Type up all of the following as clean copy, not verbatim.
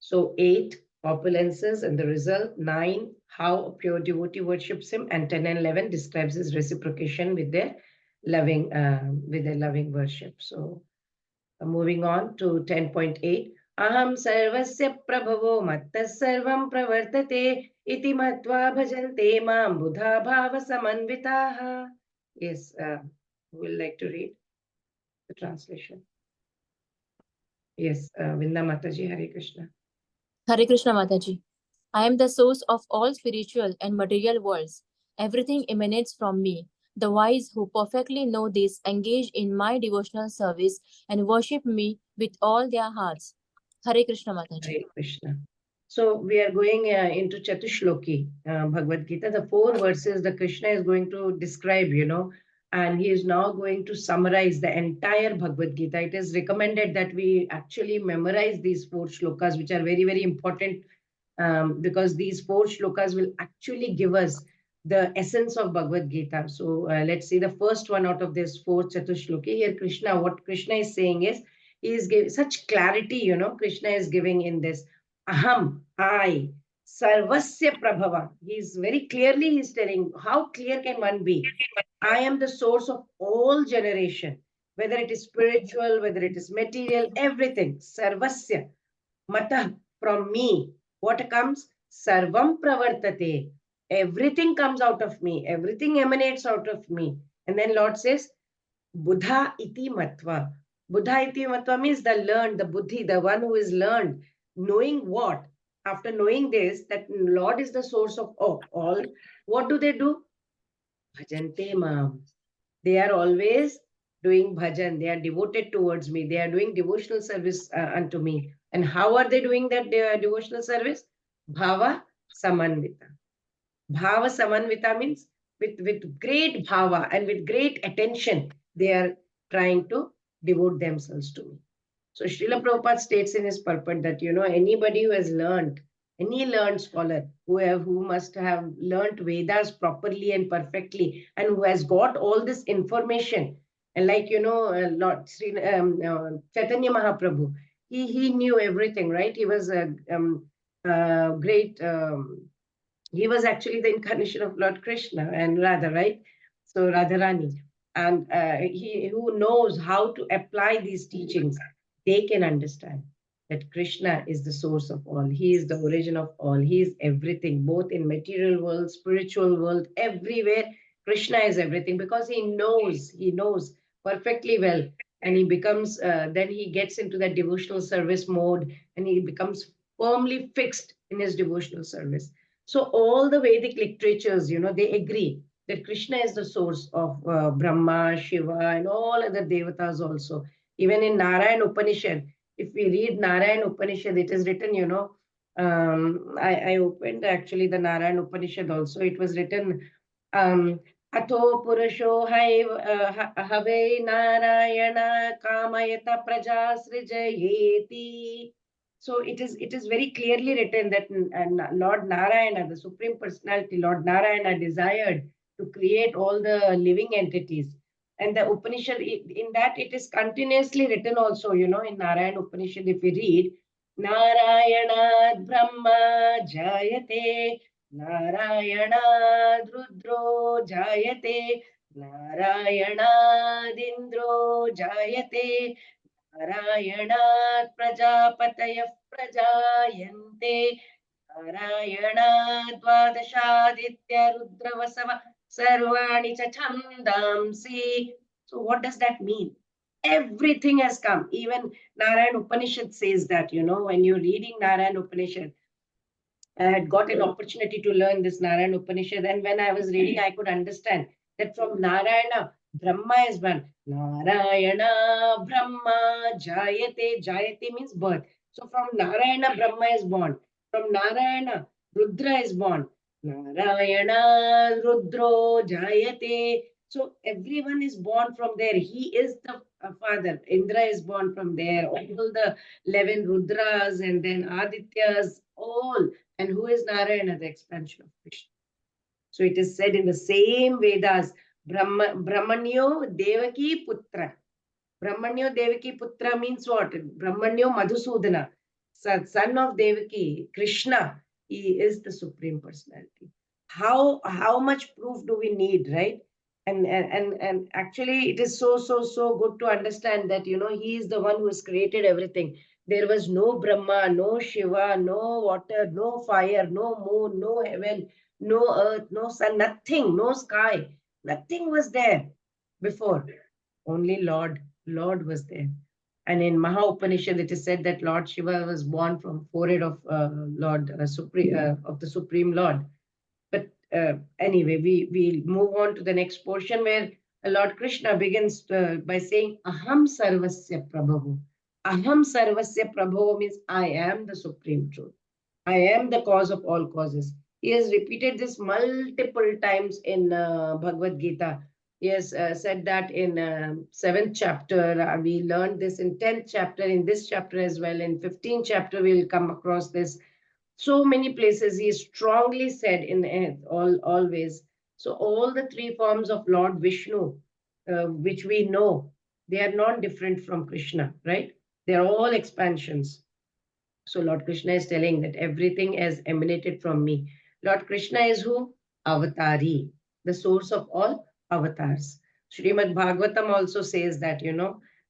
So 8, opulences and the result. 9, how a pure devotee worships him. And 10 and 11 describes his reciprocation with their loving worship. So moving on to 10.8. Aham sarvasya prabhavo mattas sarvam pravartate iti matva bhajante mam buddha bhava samanvitaha. Yes, who will like to read the translation? Yes, Vinda Mataji, Hare Krishna. Hare Krishna Mataji. I am the source of all spiritual and material worlds. Everything emanates from me. The wise who perfectly know this engage in my devotional service and worship me with all their hearts. Hare Krishna Mataji. Hare Krishna. So we are going into Chatushloki, Bhagavad Gita. The 4 verses that Krishna is going to describe, and he is now going to summarize the entire Bhagavad Gita. It is recommended that we actually memorize these 4 shlokas, which are very, very important, because these 4 shlokas will actually give us the essence of Bhagavad Gita. So let's see the first one out of this 4 Chatushloki. Here, what Krishna is saying is, he is giving such clarity, Krishna is giving in this. Aham, I, Sarvasya Prabhava. He's very clearly, he's telling, how clear can one be? I am the source of all generation, whether it is spiritual, whether it is material, everything. Sarvasya, Mata, from me. What comes? Sarvam Pravartate. Everything comes out of me. Everything emanates out of me. And then Lord says, Buddha iti matva. Buddha iti matva means the learned, the buddhi, the one who is learned. Knowing what? After knowing this, that Lord is the source of all, what do? Bhajante mam. They are always doing bhajan. They are devoted towards me. They are doing devotional service unto me. And how are they doing that devotional service? Bhava samanvita. Bhava samanvita means with great bhava and with great attention, they are trying to devote themselves to me. So Srila Prabhupada states in his purport that, anybody who has learned, any learned scholar who must have learned Vedas properly and perfectly, and who has got all this information, and like, Lord Chaitanya Mahaprabhu, he knew everything, right? He was a great he was actually the incarnation of Lord Krishna and Radha, right? So Radharani. And he who knows how to apply these teachings, they can understand that Krishna is the source of all. He is the origin of all. He is everything, both in material world, spiritual world, everywhere. Krishna is everything because he knows perfectly well. And he becomes, then he gets into that devotional service mode and he becomes firmly fixed in his devotional service. So all the Vedic literatures, they agree that Krishna is the source of Brahma, Shiva, and all other devatas also. Even in Narayan Upanishad, if we read Narayan Upanishad, it is written, I opened actually the Narayan Upanishad also. It was written, Atho Purusho Have Narayana Kamayata Prajasrijayeti. So it is very clearly written that Lord Narayana, the Supreme Personality, Lord Narayana desired to create all the living entities. And the Upanishad, in that it is continuously written also, in Narayana Upanishad, if we read, Narayana Brahma Jayate, Narayana Rudro Jayate, Narayana Dindro Jayate, Narayanaat Prajapatayah Prajayante, Narayanaat Dvadashaditya Rudravasava Sarvani cha Chandamsi. So what does that mean? Everything has come. Even Narayan Upanishad says that, when you're reading Narayan Upanishad, I had got an opportunity to learn this Narayan Upanishad, and when I was reading, I could understand that from Narayana, Brahma is born. Narayana Brahma Jayate. Jayate means birth. So from Narayana, Brahma is born. From Narayana, Rudra is born. Narayana Rudro Jayate. So everyone is born from there. He is the father. Indra is born from there. All the 11 Rudras and then Adityas, all. And who is Narayana? The expansion of Krishna. So it is said in the same Vedas, Brahmanyo Devaki Putra. Brahmanyo Devaki Putra means what? Brahmanyo Madhusudana. son of Devaki, Krishna, he is the Supreme Personality. How much proof do we need, right? And actually, it is so good to understand that he is the one who has created everything. There was no Brahma, no Shiva, no water, no fire, no moon, no heaven, no earth, no sun, nothing, no sky, nothing was there before. Only Lord was there. And in Maha Upanishad, it is said that Lord Shiva was born from forehead of of the Supreme Lord. But anyway, we move on to the next portion where Lord Krishna begins by saying, Aham Sarvasya Prabhu. Aham Sarvasya Prabhu means I am the Supreme Truth. I am the cause of all causes. He has repeated this multiple times in Bhagavad Gita. He has said that in 7th chapter. We learned this in 10th chapter, in this chapter as well. In 15th chapter, we'll come across this. So many places he strongly said in always. So all the three forms of Lord Vishnu, which we know, they are not different from Krishna, right? They're all expansions. So Lord Krishna is telling that everything has emanated from me. Lord Krishna is who? Avatari, the source of all avatars. Srimad Bhagavatam also says that,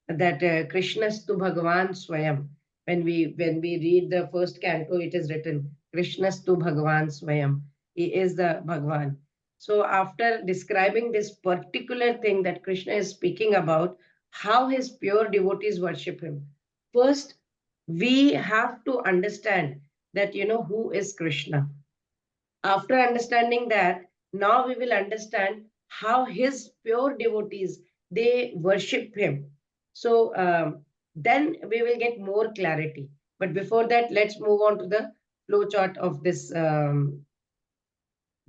that Krishnastu Bhagavan Swayam. When we read the first canto, it is written, Krishnastu Bhagavan Swayam. He is the Bhagavan. So after describing this particular thing that Krishna is speaking about, how his pure devotees worship him. First, we have to understand that who is Krishna. After understanding that, now we will understand how his pure devotees, they worship him. So then we will get more clarity. But before that, let's move on to the flow chart of this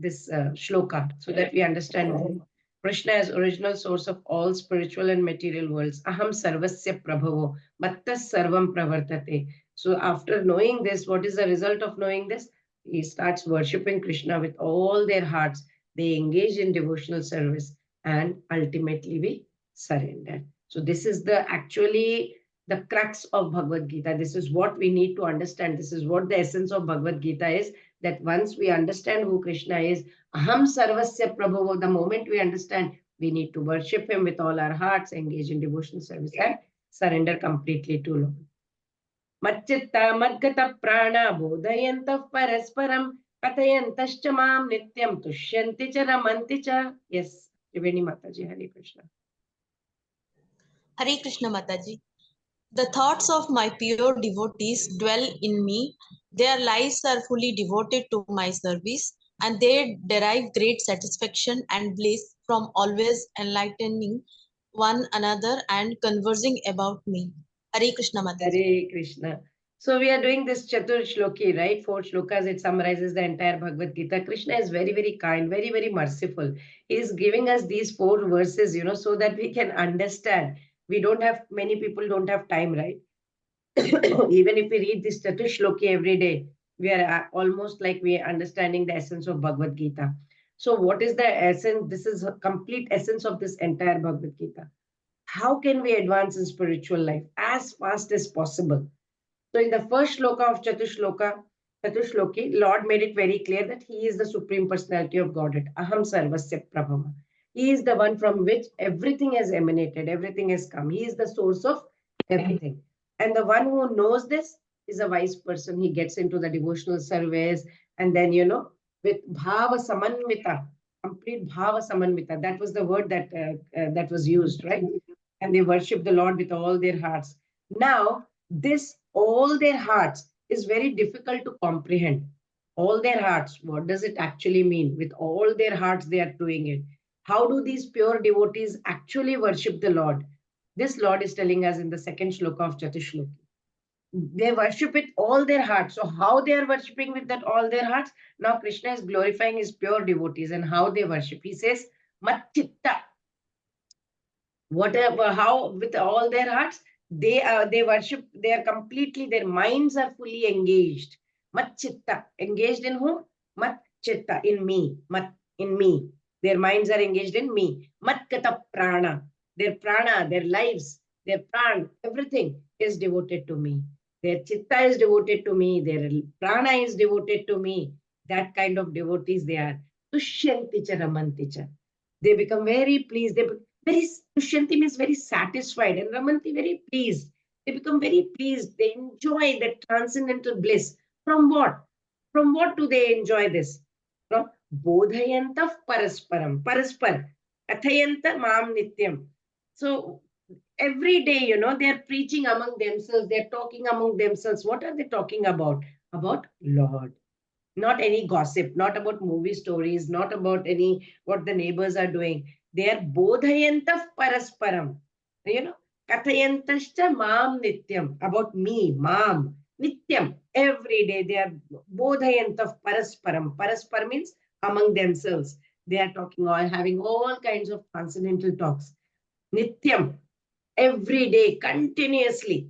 shloka so that we understand more. Krishna is original source of all spiritual and material worlds. Aham sarvasya prabhavo, mattas sarvam pravartate. So after knowing this, what is the result of knowing this? He starts worshipping Krishna with all their hearts. They engage in devotional service and ultimately we surrender. So this is actually the crux of Bhagavad Gita. This is what we need to understand. This is what the essence of Bhagavad Gita is, that once we understand who Krishna is, Aham Sarvasya Prabhu, the moment we understand, we need to worship him with all our hearts, engage in devotional service and surrender completely to Lord. Matchitta Madgata Prana Bodhayantah Parasparam Kathayantascha Mam Nityam Tushyanti Cha Ramanti Cha. Yes, Triveni Mataji, Hare Krishna. Hare Krishna Mataji. The thoughts of my pure devotees dwell in me. Their lives are fully devoted to my service, and they derive great satisfaction and bliss from always enlightening one another and conversing about me. Hare Krishna Mataji. Hare Krishna. So we are doing this Chatur Shloki, right? 4 shlokas, it summarizes the entire Bhagavad Gita. Krishna is very, very kind, very, very merciful. He is giving us these 4 verses, so that we can understand. Many people don't have time, right? Even if we read this Chatur Shloki every day, we are almost like we are understanding the essence of Bhagavad Gita. So what is the essence? This is a complete essence of this entire Bhagavad Gita. How can we advance in spiritual life as fast as possible? So in the first shloka of Chatushloki, Lord made it very clear that he is the Supreme Personality of Godhead. Aham Sarvasya Prabhava. He is the one from which everything has emanated, everything has come. He is the source of everything. And the one who knows this is a wise person. He gets into the devotional service and then, with Bhava Samanvita, complete Bhava Samanvita. That was the word that was used, right? And they worship the Lord with all their hearts. Now, this all their hearts is very difficult to comprehend. All their hearts, what does it actually mean? With all their hearts, they are doing it. How do these pure devotees actually worship the Lord? This Lord is telling us in the second shloka of Chatushloki. They worship with all their hearts. So how they are worshipping with that all their hearts? Now Krishna is glorifying his pure devotees and how they worship. He says, Matchitta. Whatever, how with all their hearts, they worship, they are completely, their minds are fully engaged. Matchitta, engaged in who? Matchitta, in me, in me. Their minds are engaged in me. Matkata prana, their lives, their pran, everything is devoted to me. Their chitta is devoted to me, their prana is devoted to me. That kind of devotees they are. Tushyanti cha ramanti cha. They become very pleased. Very Tushyanti means very satisfied, and ramanti very pleased. They become very pleased. They enjoy that transcendental bliss. From what? From what do they enjoy this? From bodhayantah parasparam. Paraspar. Kathayanta mam nityam. So every day, they're preaching among themselves, they're talking among themselves. What are they talking about? About Lord. Not any gossip, not about movie stories, not about any what the neighbors are doing. They are bodhayantah parasparam. You know, kathayantascha mam nityam. About me, mam, nityam. Every day they are bodhayantah parasparam. Paraspar means among themselves. They are talking or having all kinds of transcendental talks. Nityam, every day, continuously.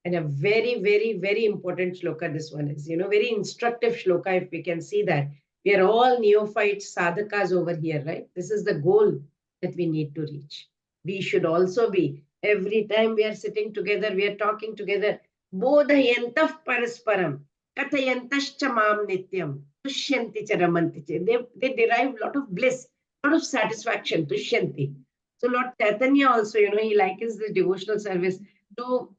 And a very, very, very important shloka this one is, very instructive shloka if we can see that. We are all neophytes, sadhakas over here, right? This is the goal that we need to reach. We should also be, every time we are sitting together, we are talking together, bodhayantah parasparam, kathayantascha mam nityam, tushyanti cha ramanti cha. They derive a lot of bliss, a lot of satisfaction, tushyanti. So Lord Chaitanya also, he likens the devotional service to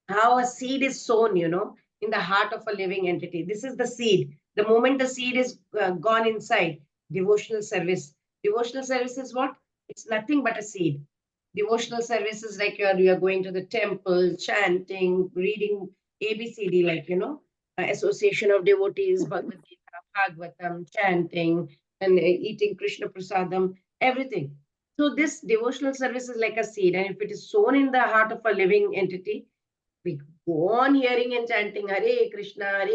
how a seed is sown, in the heart of a living entity. This is the seed. The moment the seed is gone inside, devotional service. Devotional service is what? It's nothing but a seed. Devotional service is like you are going to the temple, chanting, reading ABCD, like, Association of Devotees, Bhagavad Gita, Bhagavatam, chanting, and eating Krishna Prasadam, everything. So this devotional service is like a seed, and if it is sown in the heart of a living entity, we go on hearing and chanting Hare Krishna,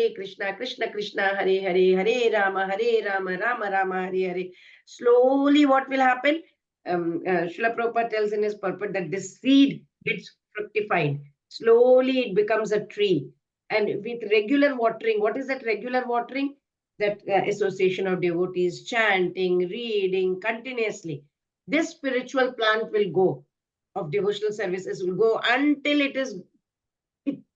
Krishna Krishna, Hare Hare, Hare Rama, Rama Rama, Hare Hare. Slowly, what will happen? Srila Prabhupada tells in his purport that this seed gets fructified. Slowly, it becomes a tree. And with regular watering, what is that regular watering? That association of devotees, chanting, reading continuously. This spiritual plant will go, of devotional services will go until it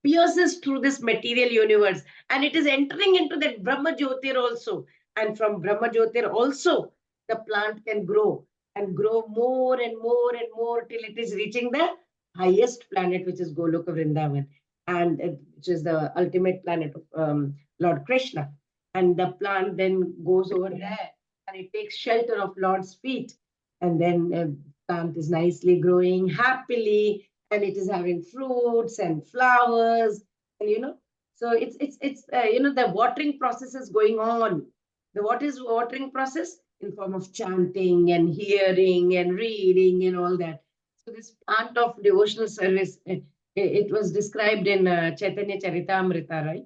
pierces through this material universe, and it is entering into that Brahma Jyotir also. And from Brahma Jyotir also, the plant can grow and grow more and more and more till it is reaching the highest planet, which is Goloka Vrindavan, and which is the ultimate planet of Lord Krishna. And the plant then goes over there and it takes shelter of Lord's feet. And then the plant is nicely growing happily, and it is having fruits and flowers, and so the watering process is going on. What is watering process? In form of chanting and hearing and reading and all that. So this plant of devotional service, it was described in Chaitanya Charitamrita, right?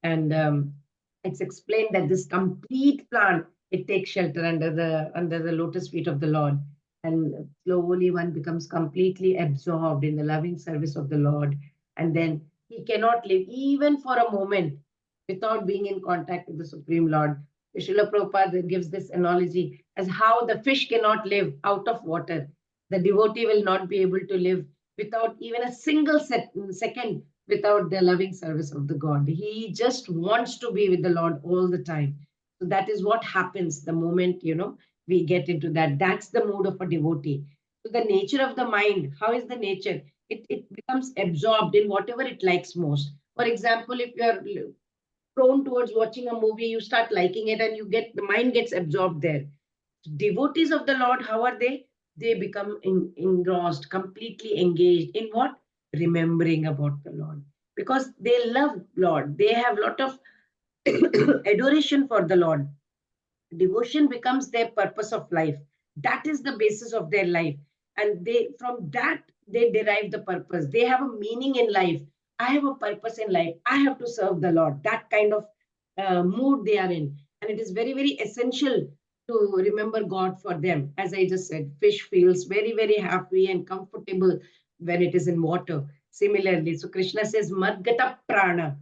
And it's explained that this complete plant, it takes shelter under the lotus feet of the Lord, and slowly one becomes completely absorbed in the loving service of the Lord. And then he cannot live even for a moment without being in contact with the Supreme Lord. Srila Prabhupada gives this analogy as how the fish cannot live out of water. The devotee will not be able to live without even a single second without the loving service of the God. He just wants to be with the Lord all the time. So that is what happens the moment, we get into that. That's the mood of a devotee. So the nature of the mind, how is the nature? It becomes absorbed in whatever it likes most. For example, if you are prone towards watching a movie, you start liking it and the mind gets absorbed there. Devotees of the Lord, how are they? They become engrossed, completely engaged in what? Remembering about the Lord. Because they love Lord. They have a lot of adoration for the Lord. Devotion becomes their purpose of life. That is the basis of their life. And from that, they derive the purpose. They have a meaning in life. I have a purpose in life. I have to serve the Lord. That kind of mood they are in. And it is very, very essential to remember God for them. As I just said, fish feels very, very happy and comfortable when it is in water. Similarly, so Krishna says, Madgata Prana.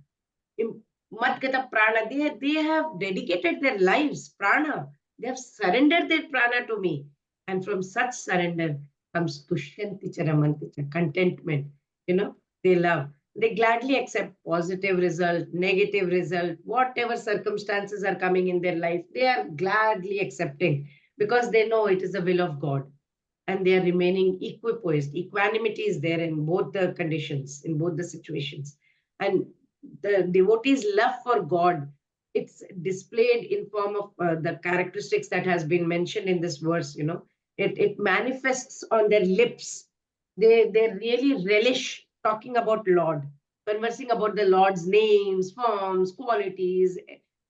Madgata Prana, they have dedicated their lives, prana. They have surrendered their prana to me. And from such surrender comes Tushyanti Charamanti, contentment. They love. They gladly accept positive result, negative result, whatever circumstances are coming in their life, they are gladly accepting because they know it is the will of God, and they are remaining equipoised. Equanimity is there in both the conditions, in both the situations. And the devotee's love for God, it's displayed in form of the characteristics that has been mentioned in this verse. It manifests on their lips. They really relish talking about Lord, conversing about the Lord's names, forms, qualities,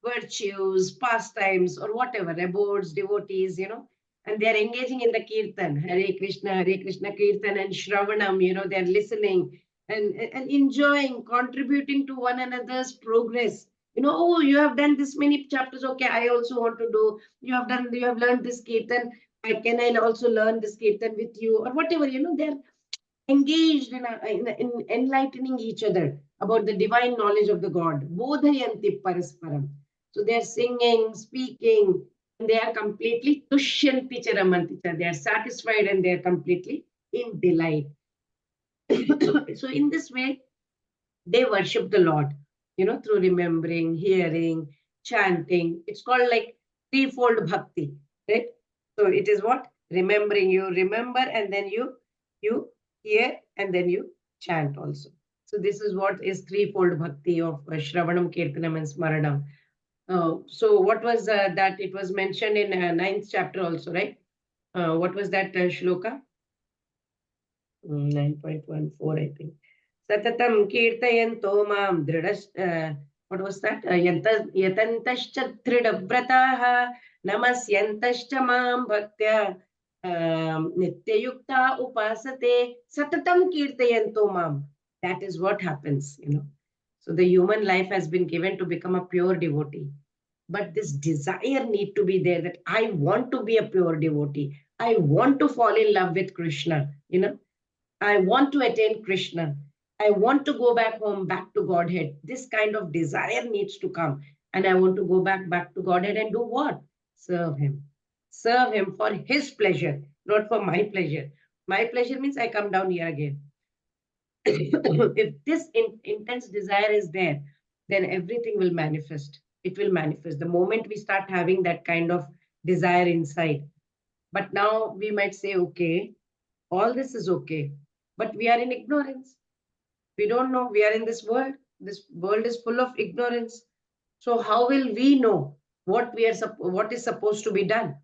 virtues, pastimes, or whatever, abodes, devotees. And they're engaging in the kirtan, Hare Krishna kirtan and Shravanam, they're listening and enjoying, contributing to one another's progress. Oh, you have done this many chapters. Okay, I also want to do. You have learned this kirtan. Can I also learn this kirtan with you? Or whatever, they're engaged in enlightening each other about the divine knowledge of the God. Bodhayanti parasparam. So they're singing, speaking, and they are completely tushyanti charamanti. They are satisfied and they are completely in delight. So in this way, they worship the Lord, through remembering, hearing, chanting. It's called like threefold bhakti, right? So it is what? Remembering, you remember, and then you hear, and then you chant also. So this is what is threefold bhakti of Shravanam, Kirtanam, and Smaranam. So what was that? It was mentioned in 9th chapter also, right? What was that shloka? 9.14, I think. Satatam kirtayanto mam what was that? Yatantascha thridavrataha namasyantascha mam bhaktya nityayukta upasate satatam kirtayanto mam. That is what happens. So the human life has been given to become a pure devotee. But this desire need to be there, that I want to be a pure devotee. I want to fall in love with Krishna. I want to attain Krishna. I want to go back home, back to Godhead. This kind of desire needs to come. And I want to go back to Godhead and do what? Serve Him. Serve Him for His pleasure, not for my pleasure. My pleasure means I come down here again. If this intense desire is there, then everything will manifest. It will manifest. The moment we start having that kind of desire inside. But now we might say, okay, all this is okay, but we are in ignorance. We don't know. We are in this world. This world is full of ignorance. So how will we know what what is supposed to be done?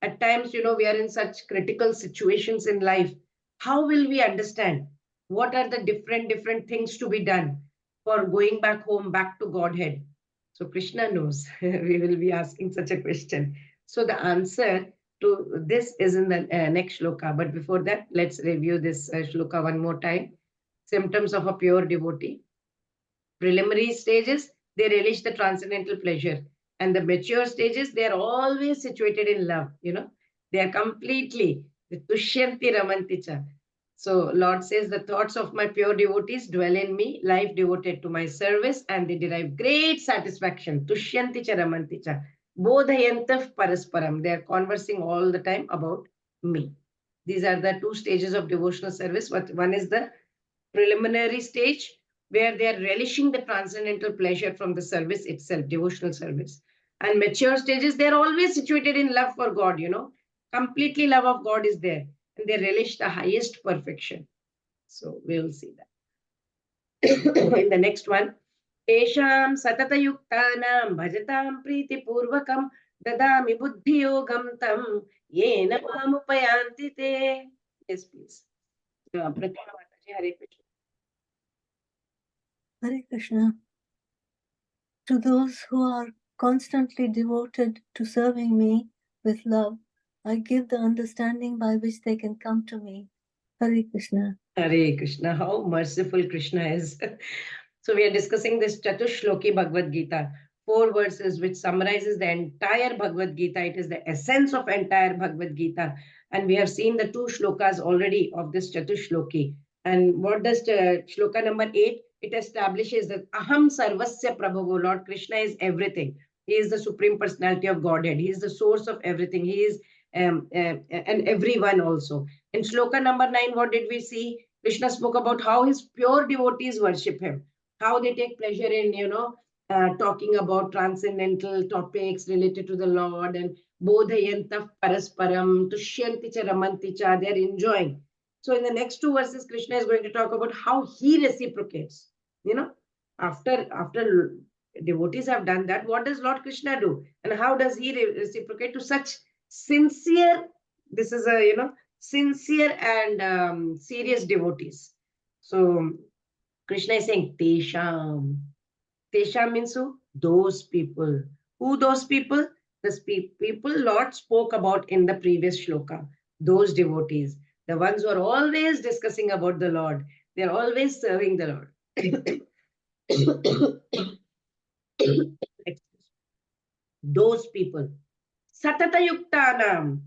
At times, we are in such critical situations in life. How will we understand what are the different things to be done for going back home, back to Godhead? So Krishna knows. We will be asking such a question. So the answer to this is in the next shloka. But before that, let's review this shloka one more time. Symptoms of a pure devotee. Preliminary stages, they relish the transcendental pleasure. And the mature stages, they are always situated in love. They are completely the tushyanti ramanticha. So Lord says, the thoughts of my pure devotees dwell in me, life devoted to my service, and they derive great satisfaction. Tushyanti cha ramanticha. Bodhayantav parasparam. They are conversing all the time about me. These are the two stages of devotional service. One is the preliminary stage, where they are relishing the transcendental pleasure from the service itself, devotional service. And mature stages, they're always situated in love for God, completely love of God is there. And they relish the highest perfection. So we'll see that. In the next one, Tesham satatayuktanam bhajatam priti purvakam dadami buddhiyogam tam yena mamupayanti te. Yes, please. Pratima Mataji, Hare Krishna. Hare Krishna. To those who are constantly devoted to serving me with love, I give the understanding by which they can come to me. Hare Krishna. Hare Krishna. How merciful Krishna is. So we are discussing this Chatushloki Bhagavad Gita, 4 verses which summarizes the entire Bhagavad Gita. It is the essence of entire Bhagavad Gita. And we have seen the 2 shlokas already of this Chatushloki. And what does shloka number 8? It establishes that Aham Sarvasya Prabhavo, Lord Krishna is everything. He is the Supreme Personality of Godhead. He is the source of everything. He is and everyone also. In shloka number 9, what did we see? Krishna spoke about how his pure devotees worship him, how they take pleasure in, talking about transcendental topics related to the Lord, and bodhayantah parasparam, tushyanti cha ramanti cha, they're enjoying. So in the next two verses, Krishna is going to talk about how he reciprocates. After devotees have done that, what does Lord Krishna do? And how does he reciprocate to such sincere, this is a, sincere and serious devotees. So Krishna is saying, Tesham. Tesham means who? Those people. Who those people? The people Lord spoke about in the previous shloka. Those devotees. The ones who are always discussing about the Lord. They're always serving the Lord. Those people. Satata yuktanam,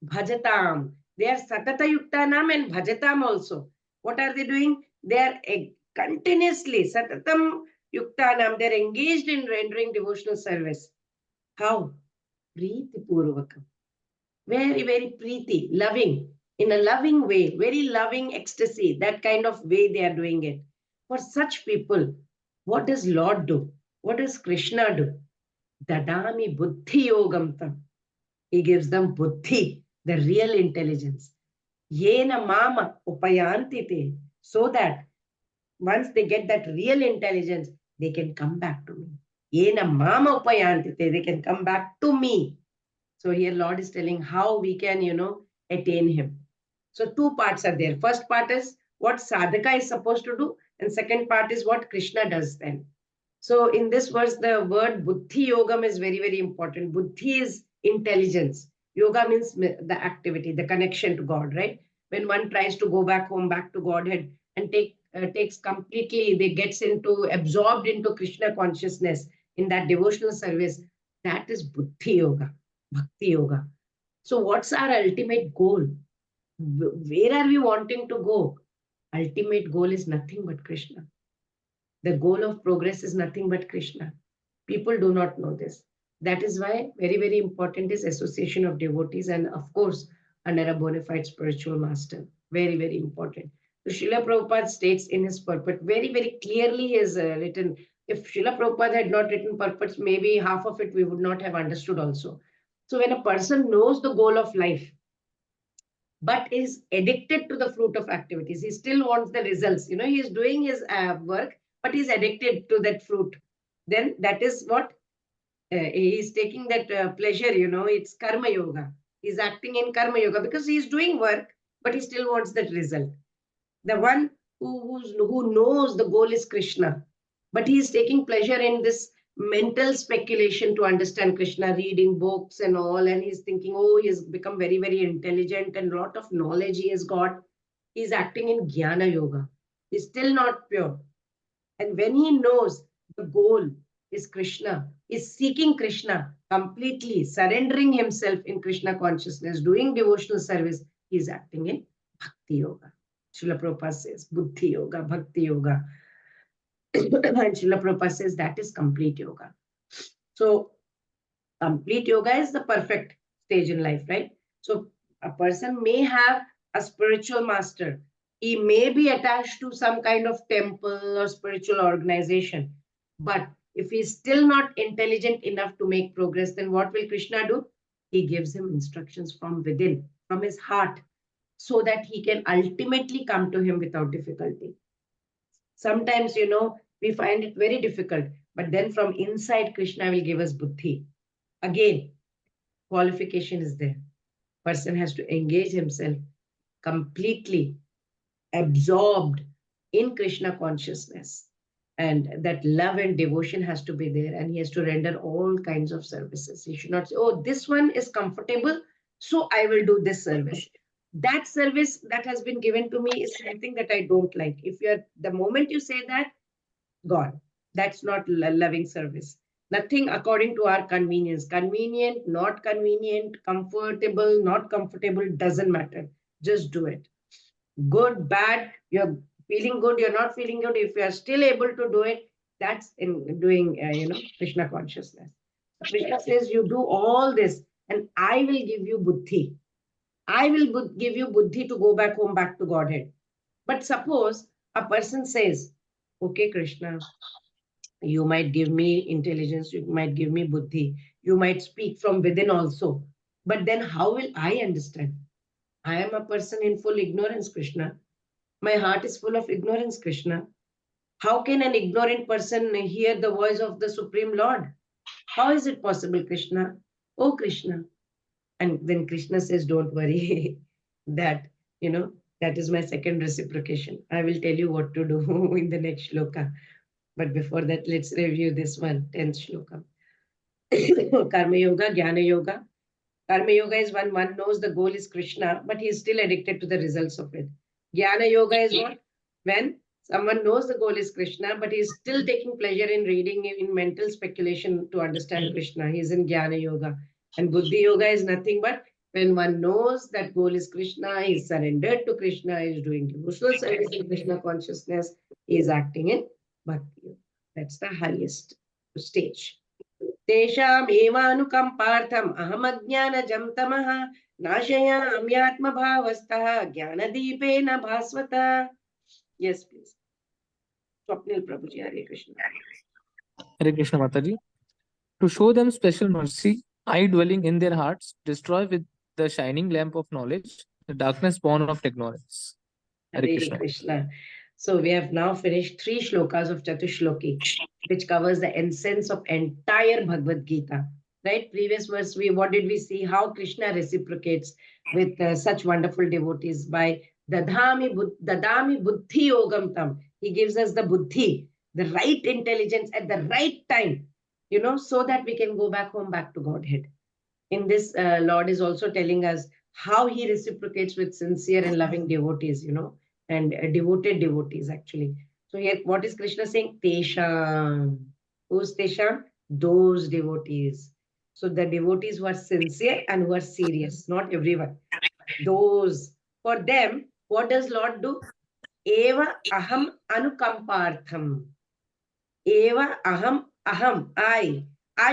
bhajatam. They are satata yuktanam and bhajatam also. What are they doing? They are continuously satatam yuktanam. They are engaged in rendering devotional service. How? Preeti purvakam. Very, very preeti, loving, in a loving way, very loving ecstasy. That kind of way they are doing it. For such people, what does Lord do? What does Krishna do? Dadami buddhi yogam tam. He gives them buddhi, the real intelligence. Yena mama upayantite. So that once they get that real intelligence, they can come back to me. Yena mama upayantite. They can come back to me. So here Lord is telling how we can, attain him. So two parts are there. First part is what sadhaka is supposed to do. And second part is what Krishna does then. So in this verse, the word buddhi yogam is very, very important. Buddhi is intelligence. Yoga means the activity, the connection to God, right? When one tries to go back home, back to Godhead, and takes completely, they gets absorbed into Krishna consciousness in that devotional service, that is buddhi yoga, bhakti yoga. So what's our ultimate goal? Where are we wanting to go? Ultimate goal is nothing but Krishna. The goal of progress is nothing but Krishna. People do not know this. That is why very, very important is association of devotees and, of course, under a bona fide spiritual master. Very, very important. So Srila Prabhupada states in his purport, very, very clearly is written. If Srila Prabhupada had not written purports, maybe half of it we would not have understood also. So when a person knows the goal of life, but is addicted to the fruit of activities, he still wants the results. He is doing his work, but he's addicted to that fruit. Then that is what he is taking that pleasure, it's karma yoga. He's acting in karma yoga because he's doing work, but he still wants that result. The one who knows the goal is Krishna, but he is taking pleasure in this mental speculation to understand Krishna, reading books and all, and he's thinking, oh, he has become very, very intelligent and a lot of knowledge he has got. He's acting in Jnana Yoga. He's still not pure. And when he knows the goal is Krishna, is seeking Krishna, completely surrendering himself in Krishna consciousness, doing devotional service, he's acting in Bhakti Yoga. Srila Prabhupada says, Buddhi Yoga, Bhakti Yoga. And Srila Prabhupada says that is complete yoga. So complete yoga is the perfect stage in life, right? So a person may have a spiritual master. He may be attached to some kind of temple or spiritual organization. But if he's still not intelligent enough to make progress, then what will Krishna do? He gives him instructions from within, from his heart, so that he can ultimately come to him without difficulty. Sometimes, we find it very difficult, but then from inside, Krishna will give us buddhi. Again, qualification is there. Person has to engage himself completely absorbed in Krishna consciousness. And that love and devotion has to be there, and he has to render all kinds of services. He should not say, oh, this one is comfortable, so I will do this service. That service that has been given to me is something that I don't like. The moment you say that, gone. That's not loving service. Nothing according to our convenience. Convenient, not convenient, comfortable, not comfortable, doesn't matter. Just do it. Good, bad, you're feeling good, you're not feeling good. If you're still able to do it, that's in doing, Krishna consciousness. Krishna says, you do all this and I will give you buddhi. I will give you buddhi to go back home, back to Godhead. But suppose a person says, okay, Krishna, you might give me intelligence, you might give me buddhi, you might speak from within also. But then how will I understand? I am a person in full ignorance, Krishna. My heart is full of ignorance, Krishna. How can an ignorant person hear the voice of the Supreme Lord? How is it possible, Krishna? Oh, Krishna. And then Krishna says, don't worry, that, that is my second reciprocation. I will tell you what to do in the next shloka. But before that, let's review this one, 10th shloka. Karma Yoga, Jnana Yoga. Karma Yoga is when one knows the goal is Krishna, but he is still addicted to the results of it. Jnana Yoga is what? When someone knows the goal is Krishna, but he is still taking pleasure in reading in mental speculation to understand Krishna. He is in Jnana Yoga. And Buddhi Yoga is nothing but when one knows that goal is Krishna, he is surrendered to Krishna, he is doing devotional service in Krishna consciousness, he is acting in Bhakti Yoga. That's the highest stage. तेषामेवानुकम्पार्थम् अहमज्ञानजं तमः नाशयाम्यात्मभावस्थः ज्ञानदीपेन भास्वता. Yes, please. Swapnil Prabhuji, Hare Krishna. Hare Krishna Mataji. To show them special mercy, I dwelling in their hearts, destroy with the shining lamp of knowledge the darkness born of ignorance. Hare Hare Krishna. So we have now finished 3 shlokas of Chatushloki, which covers the essence of entire Bhagavad Gita. Right? Previous verse, what did we see? How Krishna reciprocates with such wonderful devotees by Dadami Buddhi Yogam Tam. He gives us the Buddhi, the right intelligence at the right time, so that we can go back home, back to Godhead. In this, Lord is also telling us how he reciprocates with sincere and loving devotees, and devoted devotees actually. So here, what is Krishna saying? Tesham. Who's Tesham? Those devotees. So the devotees who are sincere and who are serious, not everyone. Those. For them, what does Lord do? Eva aham anukampartham. Eva aham, I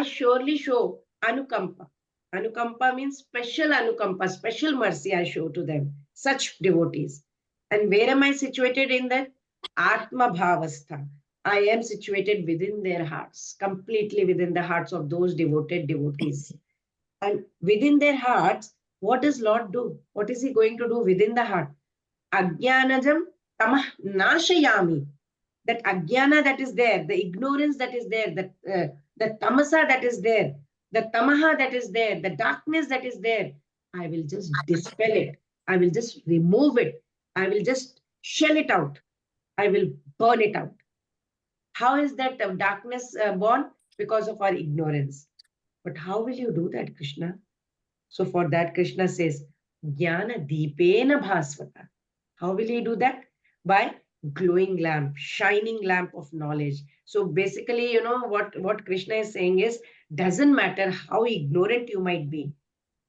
surely show anukampa. Anukampa means special anukampa, special mercy I show to them, such devotees. And where am I situated in that? Atma Bhavastha. I am situated within their hearts, completely within the hearts of those devoted devotees. And within their hearts, what does Lord do? What is he going to do within the heart? Ajnanajam tamah nashayami. That ajnana that is there, the ignorance that is there, the tamasa that is there, the tamaha that is there, the darkness that is there, I will just dispel it. I will just remove it. I will just shell it out. I will burn it out. How is that darkness born? Because of our ignorance. But how will you do that, Krishna? So for that, Krishna says, Jnana Deepena Bhasvata. How will he do that? By glowing lamp, shining lamp of knowledge. So basically, what Krishna is saying is, doesn't matter how ignorant you might be.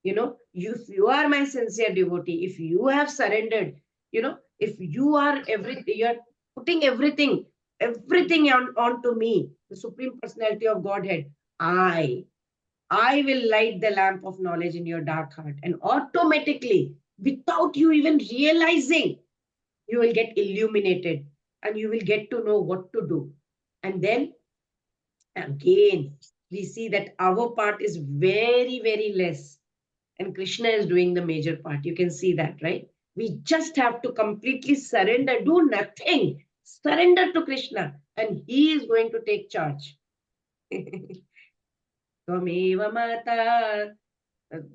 If you are my sincere devotee, if you have surrendered, if you are everything, you're putting everything onto me, the Supreme Personality of Godhead, I will light the lamp of knowledge in your dark heart. And automatically, without you even realizing, you will get illuminated and you will get to know what to do. And then again, we see that our part is very, very less. And Krishna is doing the major part. You can see that, right? We just have to completely surrender, do nothing. Surrender to Krishna and he is going to take charge. Tvameva mata,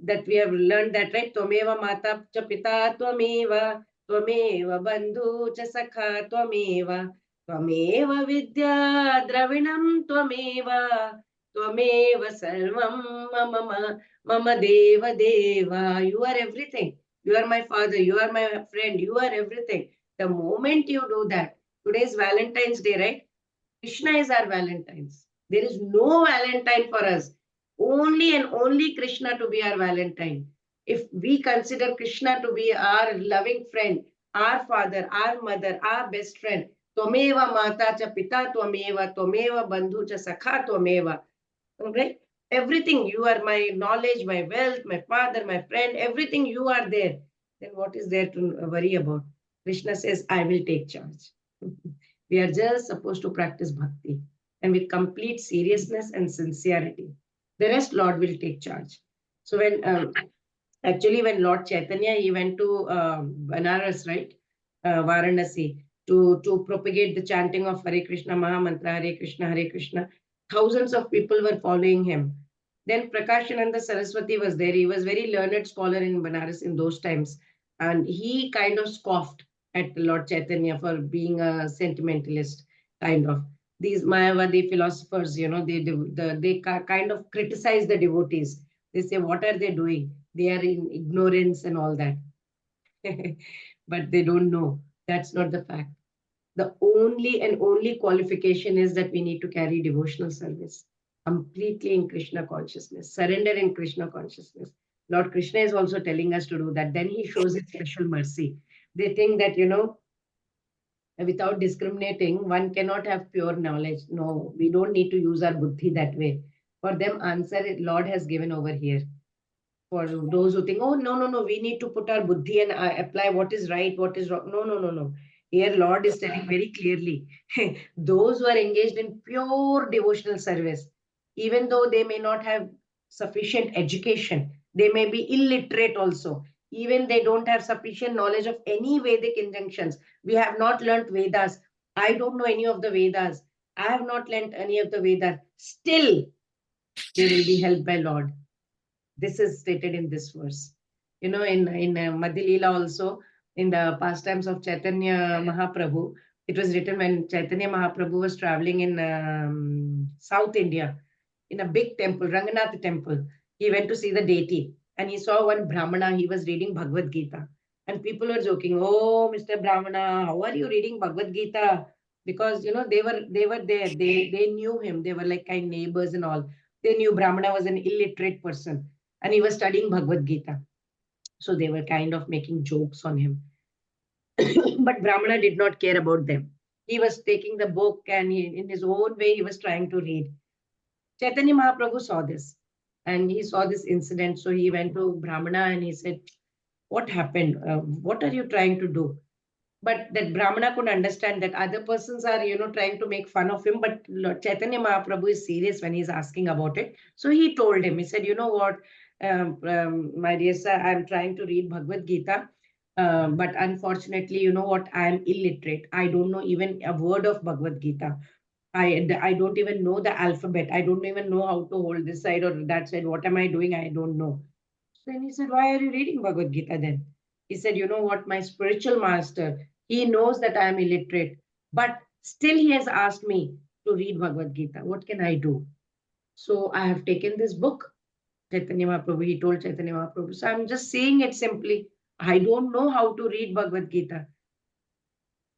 that we have learned that, right? Tvameva mata cha pita tvameva, tvameva bandhu cha sakha tvameva, tvameva vidya dravinam tvameva, tvameva sarvam mama deva deva. You are everything. You are my father. You are my friend. You are everything. The moment you do that, today is Valentine's Day, right? Krishna is our Valentine's. There is no Valentine for us. Only and only Krishna to be our Valentine. If we consider Krishna to be our loving friend, our father, our mother, our best friend, Tvameva mata cha pita tvameva, tvameva bandhu cha sakha tvameva. Right? Everything, you are my knowledge, my wealth, my father, my friend, everything you are there. Then what is there to worry about? Krishna says, I will take charge. We are just supposed to practice bhakti and with complete seriousness and sincerity. The rest, Lord will take charge. So when Lord Chaitanya, he went to Banaras, right? Varanasi, to propagate the chanting of Hare Krishna Maha Mantra, Hare Krishna, Hare Krishna. Thousands of people were following him. Then Prakashananda Saraswati was there. He was very learned scholar in Banaras in those times. And he kind of scoffed at Lord Chaitanya for being a sentimentalist, kind of. These Mayavadi philosophers, they kind of criticize the devotees. They say, what are they doing? They are in ignorance and all that. But they don't know. That's not the fact. The only and only qualification is that we need to carry devotional service completely in Krishna consciousness, surrender in Krishna consciousness. Lord Krishna is also telling us to do that. Then he shows his special mercy. They think that, without discriminating, one cannot have pure knowledge. No, we don't need to use our buddhi that way. For them, answer Lord has given over here. For those who think, oh, no, we need to put our buddhi and apply what is right, what is wrong. No. Here, Lord is telling very clearly, those who are engaged in pure devotional service, even though they may not have sufficient education, they may be illiterate also, even they don't have sufficient knowledge of any Vedic injunctions. We have not learnt Vedas. I don't know any of the Vedas. I have not learnt any of the Vedas. Still, they will be helped by Lord. This is stated in this verse. In Madhya Leela also, in the pastimes of Chaitanya Mahaprabhu, it was written when Chaitanya Mahaprabhu was traveling in South India, in a big temple, Ranganath temple. He went to see the deity and he saw one Brahmana, he was reading Bhagavad Gita. And people were joking, oh, Mr. Brahmana, how are you reading Bhagavad Gita? Because, they were there. They knew him. They were like kind neighbors and all. They knew Brahmana was an illiterate person and he was studying Bhagavad Gita. So they were kind of making jokes on him. But Brahmana did not care about them. He was taking the book and in his own way, he was trying to read. Chaitanya Mahaprabhu saw this and he saw this incident. So he went to Brahmana and he said, what happened? What are you trying to do? But that Brahmana could understand that other persons are, trying to make fun of him. But Lord Chaitanya Mahaprabhu is serious when he's asking about it. So he told him, he said, you know what, my dear sir, I'm trying to read Bhagavad Gita. But unfortunately, you know what, I am illiterate. I don't know even a word of Bhagavad Gita. I don't even know the alphabet. I don't even know how to hold this side or that side. What am I doing? I don't know. Then he said, why are you reading Bhagavad Gita then? He said, you know what, my spiritual master, he knows that I am illiterate, but still he has asked me to read Bhagavad Gita. What can I do? So I have taken this book, Chaitanya Mahaprabhu, he told Chaitanya Mahaprabhu. So I'm just saying it simply. I don't know how to read Bhagavad Gita.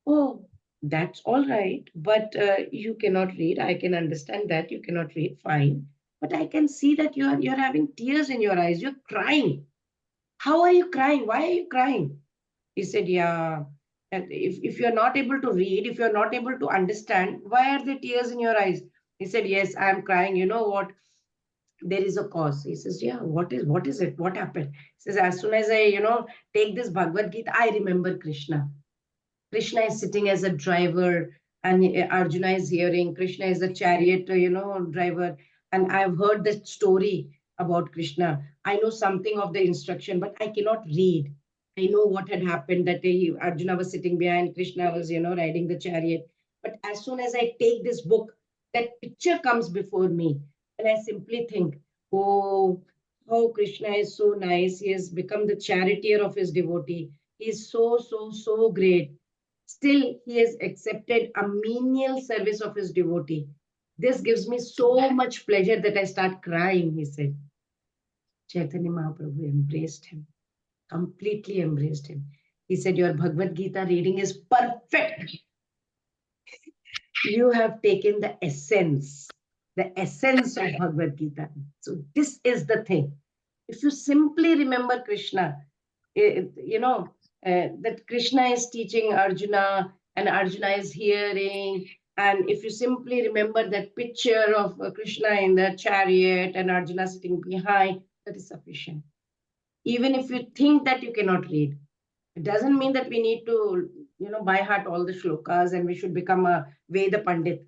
Oh, that's all right, but you cannot read. I can understand that you cannot read, fine. But I can see that you're having tears in your eyes. You're crying. How are you crying? Why are you crying? He said, yeah. And if you're not able to read, if you're not able to understand, why are there tears in your eyes? He said, yes, I'm crying. You know what? There is a cause. He says, yeah, what is it? What happened? He says, as soon as I, take this Bhagavad Gita, I remember Krishna. Krishna is sitting as a driver and Arjuna is hearing. Krishna is a chariot, driver. And I've heard the story about Krishna. I know something of the instruction, but I cannot read. I know what had happened that day. Arjuna was sitting behind, Krishna was, riding the chariot. But as soon as I take this book, that picture comes before me. And I simply think, oh, how Krishna is so nice. He has become the charioteer of his devotee. He is so great. Still, he has accepted a menial service of his devotee. This gives me so much pleasure that I start crying, he said. Chaitanya Mahaprabhu embraced him, completely embraced him. He said, your Bhagavad Gita reading is perfect. You have taken the essence of Bhagavad Gita. So this is the thing. If you simply remember Krishna, that Krishna is teaching Arjuna and Arjuna is hearing. And if you simply remember that picture of Krishna in the chariot and Arjuna sitting behind, that is sufficient. Even if you think that you cannot read, It doesn't mean that we need to, by heart all the shlokas and we should become a Veda Pandit.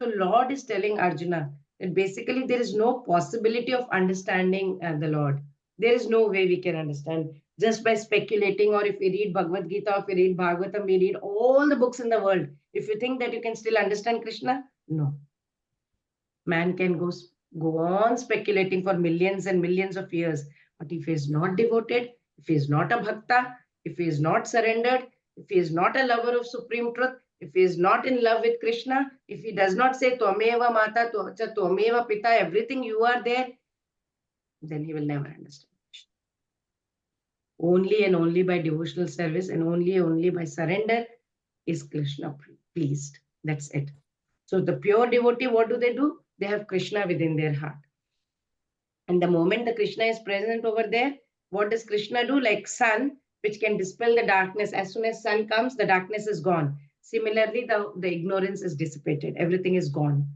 So Lord is telling Arjuna that basically there is no possibility of understanding the Lord. There is no way we can understand just by speculating, or if we read Bhagavad Gita, or if we read Bhagavatam, we read all the books in the world. If you think that you can still understand Krishna, no. Man can go on speculating for millions and millions of years. But if he is not devoted, if he is not a bhakta, if he is not surrendered, if he is not a lover of supreme truth, if he is not in love with Krishna, if he does not say Tvameva Mata, Tvameva Pita, everything you are there, then he will never understand. Only and only by devotional service and only by surrender is Krishna pleased. That's it. So the pure devotee, what do? They have Krishna within their heart. And the moment the Krishna is present over there, what does Krishna do? Like sun, which can dispel the darkness. As soon as sun comes, the darkness is gone. Similarly, the ignorance is dissipated. Everything is gone.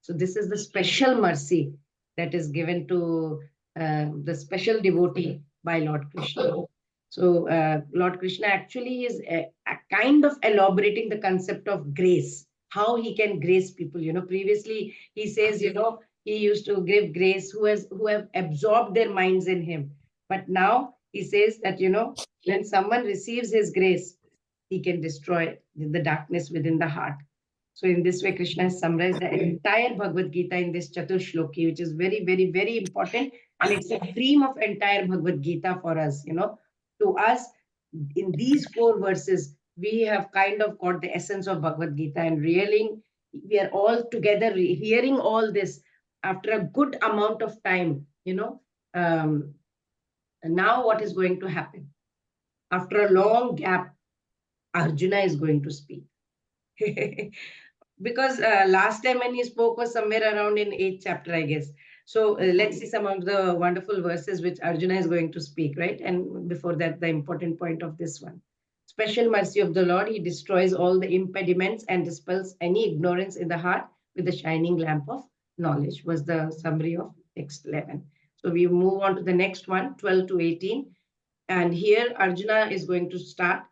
So this is the special mercy that is given to the special devotee by Lord Krishna. So Lord Krishna actually is a kind of elaborating the concept of grace, how he can grace people. Previously he says, he used to give grace who have absorbed their minds in him. But now he says that, when someone receives his grace, he can destroy the darkness within the heart. So in this way, Krishna has summarized the entire Bhagavad Gita in this Chatur Shloki, which is very, very, very important. And it's a theme of entire Bhagavad Gita for us, To us, in these 4 verses, we have kind of got the essence of Bhagavad Gita, and really, we are all together hearing all this after a good amount of time, and now what is going to happen? After a long gap, Arjuna is going to speak. Because last time when he spoke was somewhere around in 8th chapter, I guess. So let's see some of the wonderful verses which Arjuna is going to speak, right? And before that, the important point of this one. Special mercy of the Lord, he destroys all the impediments and dispels any ignorance in the heart with the shining lamp of knowledge, was the summary of text 11. So we move on to the next one, 12 to 18. And here Arjuna is going to start.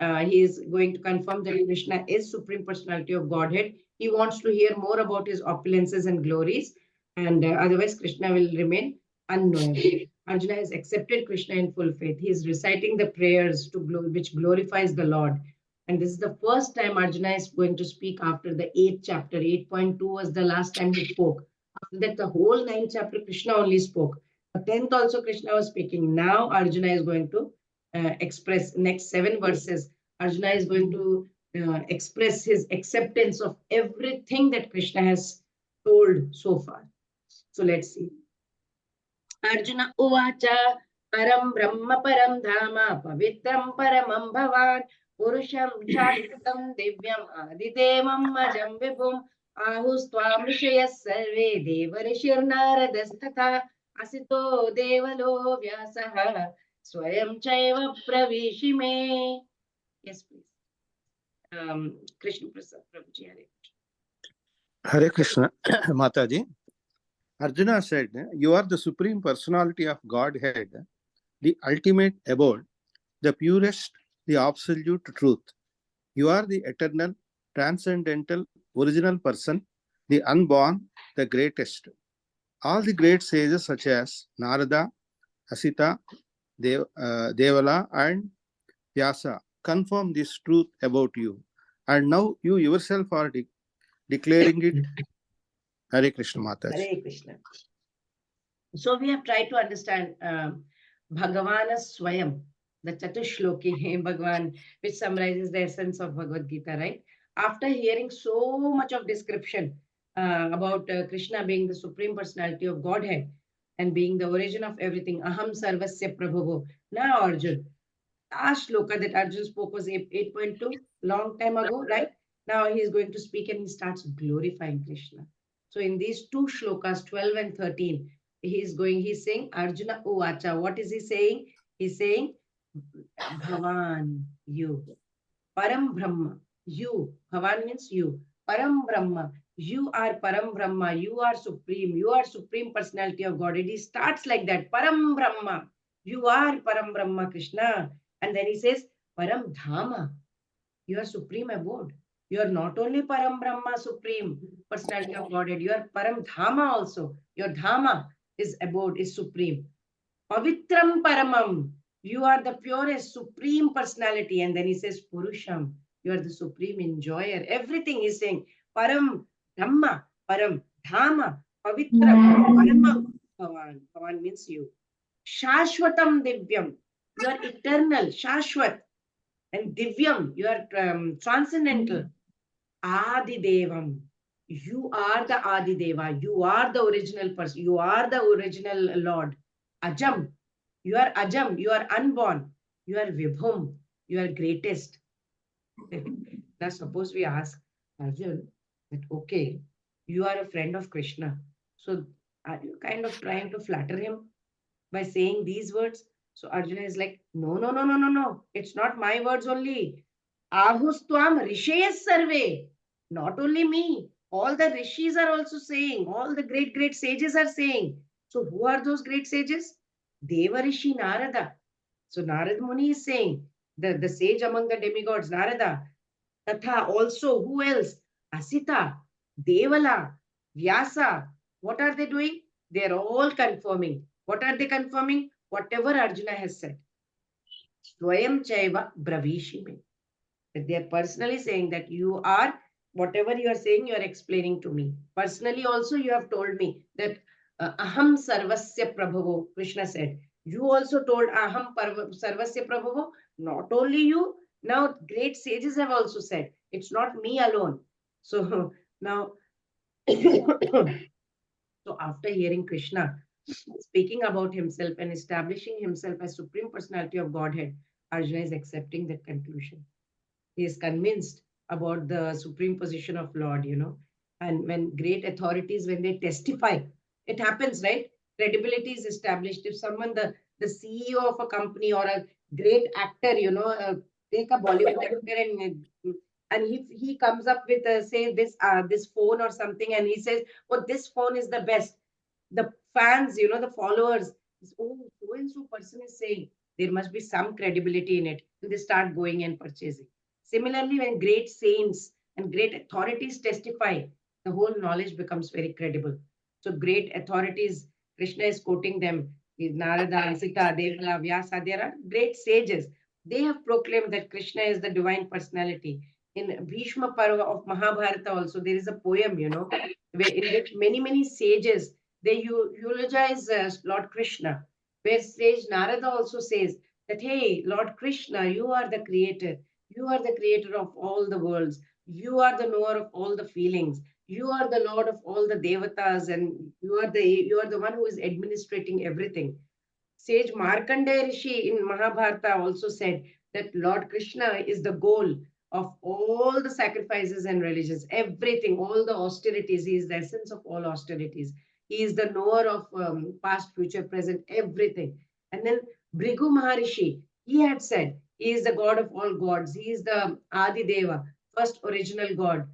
He is going to confirm that Krishna is Supreme Personality of Godhead. He wants to hear more about his opulences and glories. And otherwise, Krishna will remain unknowable. Arjuna has accepted Krishna in full faith. He is reciting the prayers which glorifies the Lord. And this is the first time Arjuna is going to speak after the 8th chapter. 8.2 was the last time he spoke. After that, the whole 9th chapter, Krishna only spoke. The 10th also Krishna was speaking. Now Arjuna is going to express next 7 verses. Arjuna is going to express his acceptance of everything that Krishna has told so far. So let's see. Arjuna uvacha param brahma param dhama pavitram paramam bhavan purusham shashvatam divyam adidevam ajam vibhum ahustvam rishayas sarve devarishir naradasthatha asito devalo vyasaha swayam chaiva pravishime. Yes, please. Krishna Prasad Prabhuji. Hare Krishna, Mataji. Arjuna said, you are the Supreme Personality of Godhead, the ultimate abode, the purest, the absolute truth. You are the eternal, transcendental, original person, the unborn, the greatest. All the great sages such as Narada, Asita, Devala, and Vyasa confirm this truth about you. And now you yourself are declaring it. Hare Krishna Mataji. Hare Krishna. So we have tried to understand Bhagavana Swayam, the Chatushloki Bhagavan, which summarizes the essence of Bhagavad Gita, right? After hearing so much of description about Krishna being the Supreme Personality of Godhead and being the origin of everything, Aham Sarvasya Prabhavo. Now Arjun, last shloka that Arjun spoke was 8.2, long time ago, right? Now he is going to speak and he starts glorifying Krishna. So in these 2 shlokas, 12 and 13, he's saying Arjuna Uvacha. What is he saying? He's saying Bhavan, you. Param Brahma, you. Bhavan means you. Param Brahma, you are Param Brahma. You are supreme. You are Supreme Personality of God. He starts like that. Param Brahma. You are Param Brahma, Krishna. And then he says, Param Dhama. You are supreme abode. You are not only Param Brahma, supreme personality of Godhead, you are Param Dhama also. Your Dhama is abode, is supreme. Pavitram Paramam. You are the purest, supreme personality. And then he says, Purusham. You are the supreme enjoyer. Everything is saying, Param Dhamma, Param Dhama, Pavitram, Paramam. Bhavan. Bhavan means you. Shashwatam Divyam. You are eternal, Shashwat. And Divyam, you are transcendental. Adidevam. You are the Adideva. You are the original person. You are the original Lord. Ajam. You are Ajam. You are unborn. You are Vibhum. You are greatest. Now, suppose we ask Arjun that, okay, you are a friend of Krishna. So, are you kind of trying to flatter him by saying these words? So, Arjuna is like, no, no, no, no, no, no. It's not my words only. Ahustvam rishayas sarve. Not only me, all the rishis are also saying, all the great, great sages are saying. So, who are those great sages? Deva Rishi Narada. So, Narad Muni is saying, the sage among the demigods, Narada. Tatha also, who else? Asita, Devala, Vyasa. What are they doing? They are all confirming. What are they confirming? Whatever Arjuna has said. Swayam Chaiva Bravishime. That they are personally saying that you are, whatever you are saying, you are explaining to me. Personally also, you have told me that Aham Sarvasya Prabhavo, Krishna said. You also told Aham Sarvasya Prabhavo. Not only you, now great sages have also said, it's not me alone. So now, so after hearing Krishna speaking about himself and establishing himself as Supreme Personality of Godhead, Arjuna is accepting that conclusion. He is convinced about the supreme position of Lord, And when great authorities, when they testify, it happens, right? Credibility is established. If someone, the CEO of a company or a great actor, take a Bollywood actor and he comes up with, say, this phone or something, and he says, oh, this phone is the best. The fans, the followers, oh, so and so person is saying, there must be some credibility in it. And they start going and purchasing. Similarly, when great saints and great authorities testify, the whole knowledge becomes very credible. So great authorities, Krishna is quoting them, Narada, Sita, Devala, Vyasa, there are great sages. They have proclaimed that Krishna is the divine personality. In Bhishma Parva of Mahabharata also, there is a poem, in which many, many sages, they eulogize Lord Krishna, where sage Narada also says that, hey, Lord Krishna, you are the creator. You are the creator of all the worlds. You are the knower of all the feelings. You are the Lord of all the devatas, and you are the one who is administrating everything. Sage Markandeya Rishi in Mahabharata also said that Lord Krishna is the goal of all the sacrifices and religions, everything, all the austerities. He is the essence of all austerities. He is the knower of past, future, present, everything. And then Bhrigu Maharishi, he had said, he is the God of all gods. He is the Adi Deva, first original God.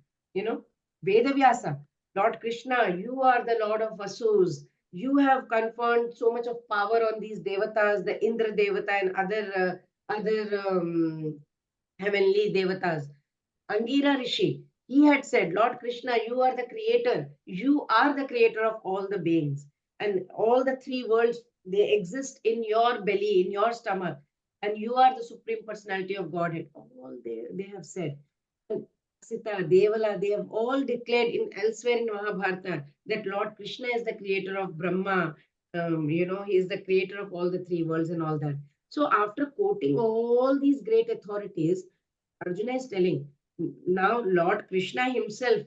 Vedavyasa, Lord Krishna, you are the Lord of Vasus. You have conferred so much of power on these devatas, the Indra Devata and other heavenly devatas. Angira Rishi, he had said, Lord Krishna, you are the creator. You are the creator of all the beings. And all the three worlds, they exist in your belly, in your stomach. And you are the Supreme Personality of Godhead. All they have said. And Sita, Devala, they have all declared in elsewhere in Mahabharata that Lord Krishna is the creator of Brahma. He is the creator of all the three worlds and all that. So after quoting all these great authorities, Arjuna is telling, now Lord Krishna himself,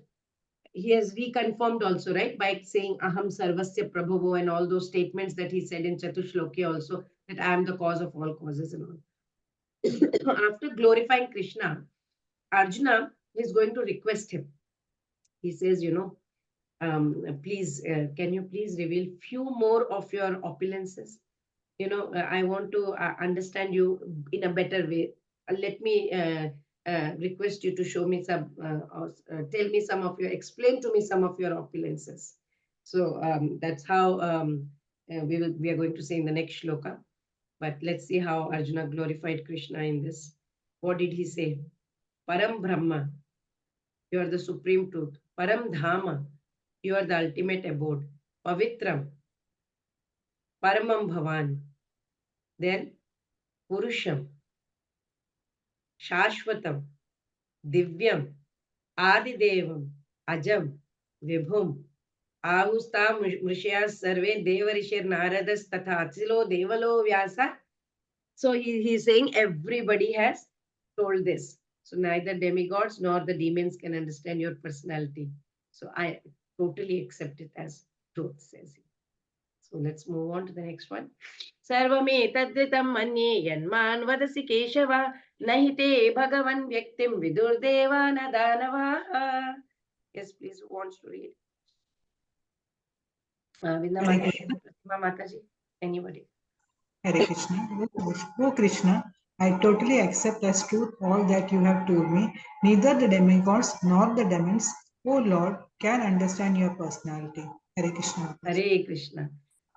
he has reconfirmed also, right, by saying Aham Sarvasya Prabhavo and all those statements that he said in Chatushloki also, that I am the cause of all causes and all. After glorifying Krishna, Arjuna is going to request him. He says, please, can you please reveal few more of your opulences? I want to understand you in a better way. Let me request you to show me some, tell me some of your, explain to me some of your opulences. So that's how we are going to say in the next shloka. But let's see how Arjuna glorified Krishna in this. What did he say? Param Brahma, you are the supreme truth. Param Dhama, you are the ultimate abode. Pavitram, Paramam Bhavan. Then Purusham, Shashvatam, Divyam, Adidevam, Ajam, Vibhum, Ahusta Mrishya Sarve Devarishir Naradas Tatha Atsilo Devalo Vyasa. So he's saying everybody has told this. So neither demigods nor the demons can understand your personality. So I totally accept it as truth, says he. So let's move on to the next one. Sarvame tadritam manye yanman vadasi keshava nahite bhagavan vyaktim vidurdeva nadanava. Yes, please, who wants to read? Vinda Hare Mataji, Pratima Mataji, anybody? Hare Krishna. O Krishna, I totally accept as truth all that you have told me. Neither the demigods nor the demons, O Lord, can understand your personality. Hare Krishna. Hare Krishna.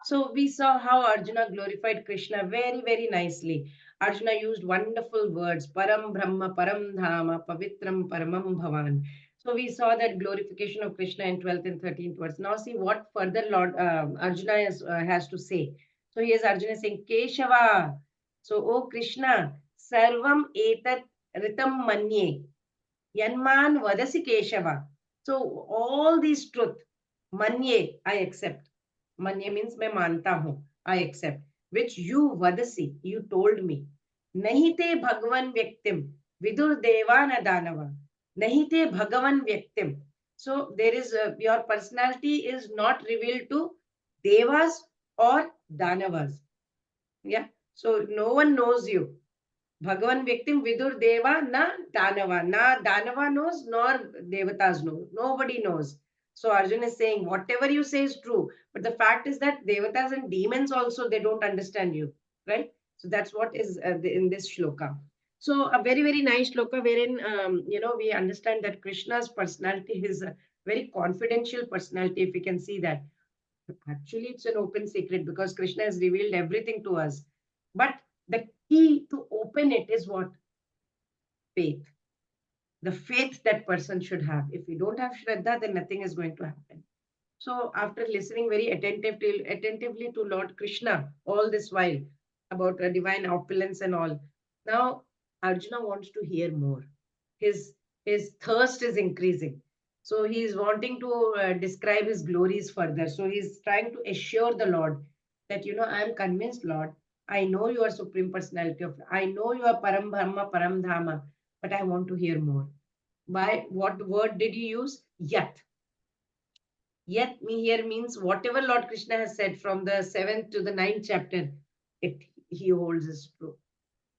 So we saw how Arjuna glorified Krishna very, very nicely. Arjuna used wonderful words, Param Brahma, Param Dhama, Pavitram, Paramam Bhavan. So we saw that glorification of Krishna in 12th and 13th verse. Now see what further Lord Arjuna has to say. So here's Arjuna saying, Keshava. So, O Krishna, Sarvam etat ritam manye. Yanman vadasi Keshava. So all these truth, manye, I accept. Manye means मैं मानता हूँ, I accept. Which you vadasi, you told me. Nahi te bhagavan vyaktim, vidur devana danava. Nahi te bhagavan vyaktim. So there is your personality is not revealed to devas or danavas. Yeah. So no one knows you. Bhagavan Vyaktim Vidur Deva na Danava. Na Danava knows nor Devatas know. Nobody knows. So Arjuna is saying, whatever you say is true. But the fact is that Devatas and demons also, they don't understand you. Right? So that's what is in this shloka. So a very, very nice shloka wherein, we understand that Krishna's personality is a very confidential personality, if we can see that. Actually, it's an open secret because Krishna has revealed everything to us. But the key to open it is what? Faith. The faith that person should have. If we don't have Shraddha, then nothing is going to happen. So after listening very attentively to Lord Krishna all this while about divine opulence and all, now Arjuna wants to hear more. His thirst is increasing. So he is wanting to describe his glories further. So he's trying to assure the Lord that, I am convinced, Lord, I know you are Supreme Personality of, I know you are Param Brahma, Param Dhama, but I want to hear more. By what word did he use? Yat. Yet me here means whatever Lord Krishna has said from the 7th to the 9th chapter, he holds is true.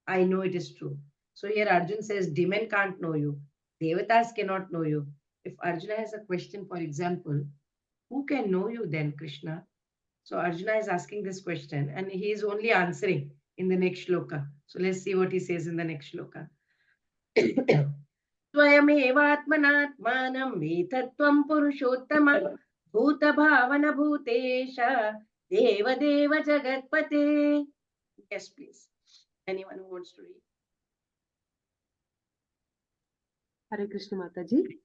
I know it is true. So here Arjuna says, demon can't know you. Devatas cannot know you. If Arjuna has a question, for example, who can know you then, Krishna? So Arjuna is asking this question and he is only answering in the next shloka. So let's see what he says in the next shloka. Swayameva-atmanatmanam vetatvam purushottama bhuta bhavana bhutesha deva deva jagatpate. Yes, please. Anyone who wants to read? Hare Krishna Mataji.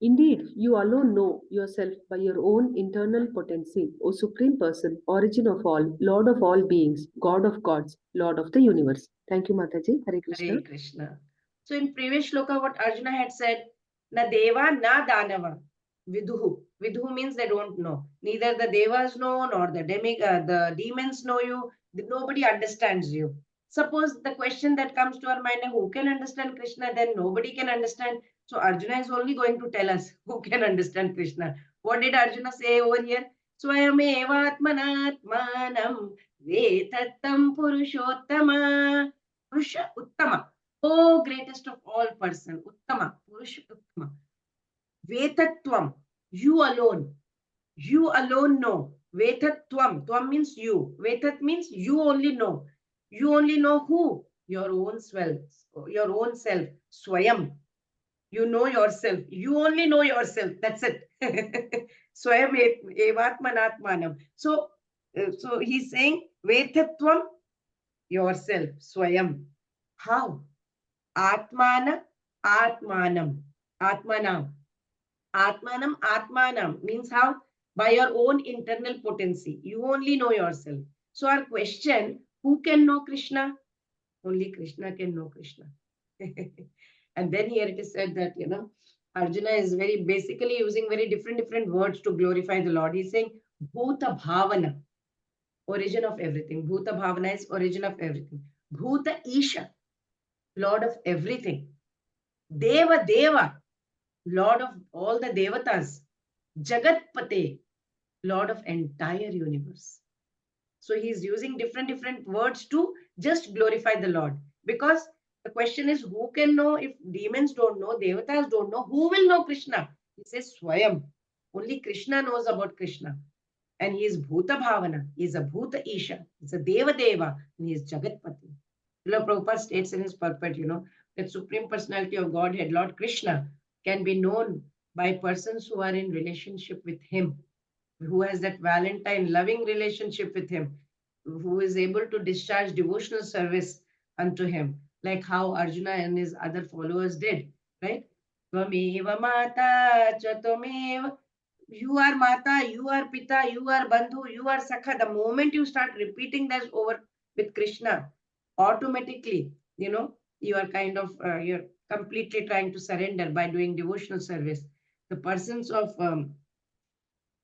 Indeed, you alone know yourself by your own internal potency, O Supreme Person, origin of all, Lord of all beings, God of gods, Lord of the universe. Thank you, Mataji. Hare Krishna. Hare Krishna. So in previous shloka, what Arjuna had said, na deva, na danava, viduhu. Viduhu means they don't know. Neither the devas know, nor the demons know you. Nobody understands you. Suppose the question that comes to our mind, who can understand Krishna? Then nobody can understand. So Arjuna is only going to tell us who can understand Krishna. What did Arjuna say over here? Swayameva atmanatmanam vetattam purushottama. Purusha Uttama. Oh, greatest of all person. Uttama. Purusha Uttama. Vetatvam. You alone. You alone know. Vetatvam. Tvam means you. Vetat means you only know. You only know who? Your own self. Your own self. Swayam. You know yourself. You only know yourself. That's it. Swayam evatmanatmanam. So he's saying Vetatvam, yourself. Swayam. How? Atmana, Atmanam, Atmanam. Atmanam, Atmanam means how? By your own internal potency. You only know yourself. So our question, who can know Krishna? Only Krishna can know Krishna. And then here it is said that, Arjuna is very basically using very different words to glorify the Lord. He's saying Bhuta Bhavana, origin of everything. Bhuta Bhavana is origin of everything. Bhuta Isha, Lord of everything. Deva Deva, Lord of all the Devatas. Jagatpate, Lord of entire universe. So he's using different words to just glorify the Lord. Because the question is, who can know? If demons don't know, Devatas don't know, who will know Krishna? He says Swayam. Only Krishna knows about Krishna. And he is Bhuta Bhavana. He is a Bhuta Isha. He's a Deva Deva. And he is Jagatpati. Srila Prabhupada states in his purport, that Supreme Personality of Godhead, Lord Krishna, can be known by persons who are in relationship with him, who has that Valentine loving relationship with him, who is able to discharge devotional service unto him, like how Arjuna and his other followers did, right? Tvameva mata cha tvameva. You are mata, you are pita, you are bandhu, you are sakha. The moment you start repeating that over with Krishna, automatically, you are kind of, you're completely trying to surrender by doing devotional service. The persons of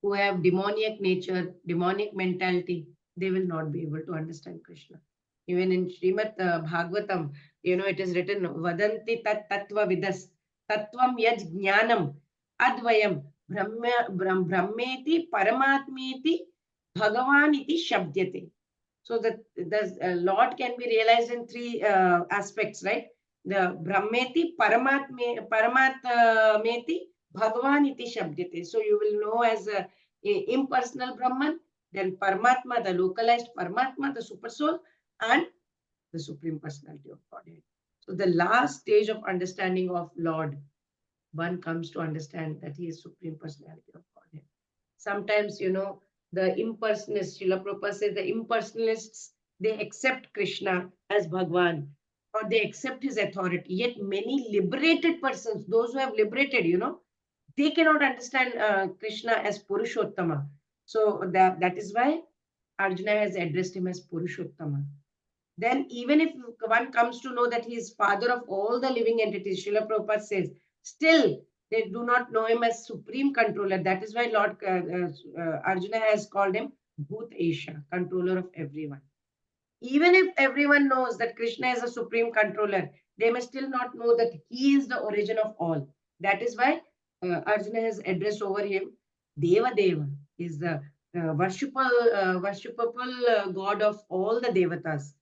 who have demoniac nature, demonic mentality, they will not be able to understand Krishna. Even in Srimad Bhagavatam, it is written, Vadanti tat tattva vidas, tattvam yaj jnanam, advayam, brahmeti, paramatmeti, bhagavan iti shabdyate. So the Lord can be realized in three aspects, right? The brahmeti, paramatmeti, Bhagavan iti shabdyate. So you will know as a impersonal Brahman, then Paramatma, the localized Paramatma, the super soul, and the Supreme Personality of Godhead. So the last stage of understanding of Lord, one comes to understand that he is Supreme Personality of Godhead. Sometimes, the impersonalists, Srila Prabhupada says the impersonalists, they accept Krishna as Bhagwan, or they accept his authority. Yet many liberated persons, those who have liberated, they cannot understand Krishna as Purushottama. So that is why Arjuna has addressed him as Purushottama. Then even if one comes to know that he is father of all the living entities, Srila Prabhupada says, still they do not know him as supreme controller. That is why Lord Arjuna has called him Bhut Isha, controller of everyone. Even if everyone knows that Krishna is a supreme controller, they may still not know that he is the origin of all. That is why Arjuna has addressed over him Deva Deva, is the worshipable god of all the Devatas.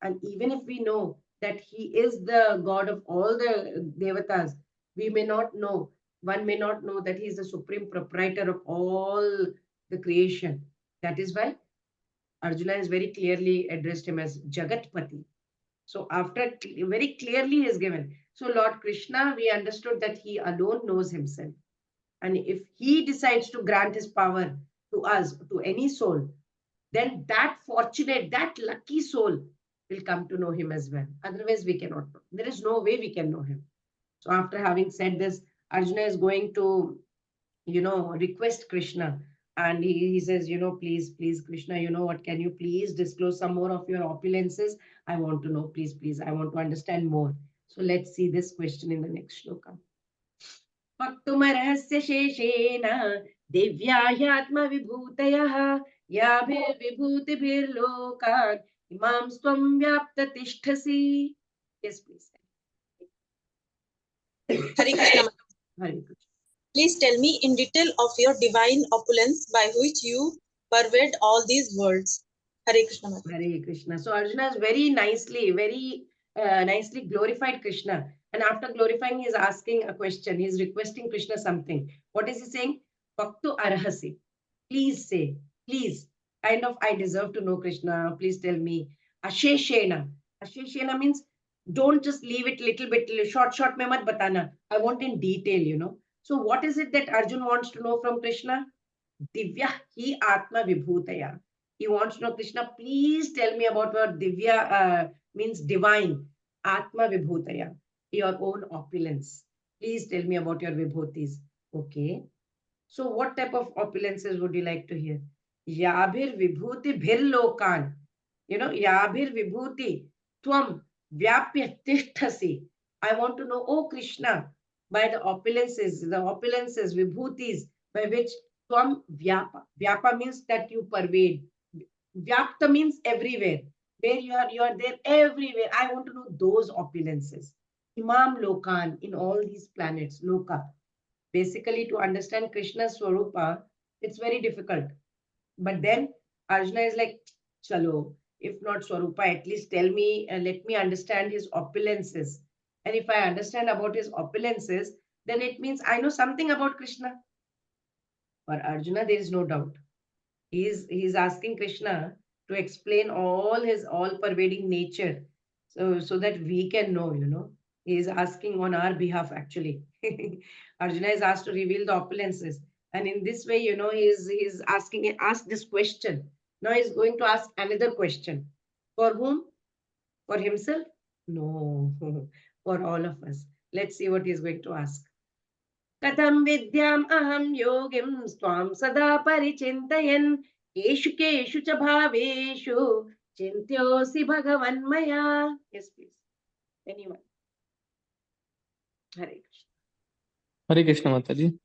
And even if we know that he is the god of all the Devatas, we may not know, one may not know that he is the supreme proprietor of all the creation. That is why Arjuna has very clearly addressed him as Jagatpati. So after very clearly is given. So Lord Krishna, we understood that he alone knows himself. And if he decides to grant his power to us, to any soul, then that fortunate, that lucky soul will come to know him as well. Otherwise, we cannot know. There is no way we can know him. So after having said this, Arjuna is going to, request Krishna. And he says, please, Krishna, what, can you please disclose some more of your opulences? I want to know, please, I want to understand more. So let's see this question in the next shloka. Bhaktumarahasya sheshena divyayatma vibhutayah yabhir imam svam vyapta tishtasi. Yes, please. Hare Krishna. Hare Krishna. Please tell me in detail of your divine opulence by which you pervade all these worlds. Hare Krishna. Hare Krishna. So Arjuna has very nicely glorified Krishna. And after glorifying, he is asking a question. He is requesting Krishna something. What is he saying? Bhaktu arhasi. Please say, please. Kind of, I deserve to know Krishna. Please tell me. Asheshena. Asheshena means don't just leave it little bit, short mein mat batana. I want in detail, So what is it that Arjuna wants to know from Krishna? Divya hi atma vibhutaya. He wants to know, Krishna, please tell me about what Divya means divine, Atma Vibhutaya. your own opulence. Please tell me about your vibhutis. Okay. So what type of opulences would you like to hear? Yabhir vibhuti bhir lokan. Yabhir vibhuti tvam vyapya tishtasi. I want to know, oh Krishna, by the opulences, vibhutis, by which tvam vyapa. Vyapa means that you pervade. Vyapta means everywhere. Where you are there everywhere. I want to know those opulences. Imam Lokan, in all these planets, Loka. Basically, to understand Krishna's Swarupa, it's very difficult. But then Arjuna is like, chalo, if not Swarupa, at least tell me, let me understand his opulences. And if I understand about his opulences, then it means I know something about Krishna. For Arjuna, there is no doubt. He's asking Krishna to explain all his all-pervading nature, so that we can know. He is asking on our behalf, actually. Arjuna is asked to reveal the opulences. And in this way, he's ask this question. Now he's going to ask another question. For whom? For himself? No, for all of us. Let's see what he's going to ask. Katham vidyam aham yogim swam sada parichintayam keshu keshu cha bhaveshu chintyosi bhagavan maya. Yes, please. Anyone? Hare Krishna. Hare Krishna Mataji.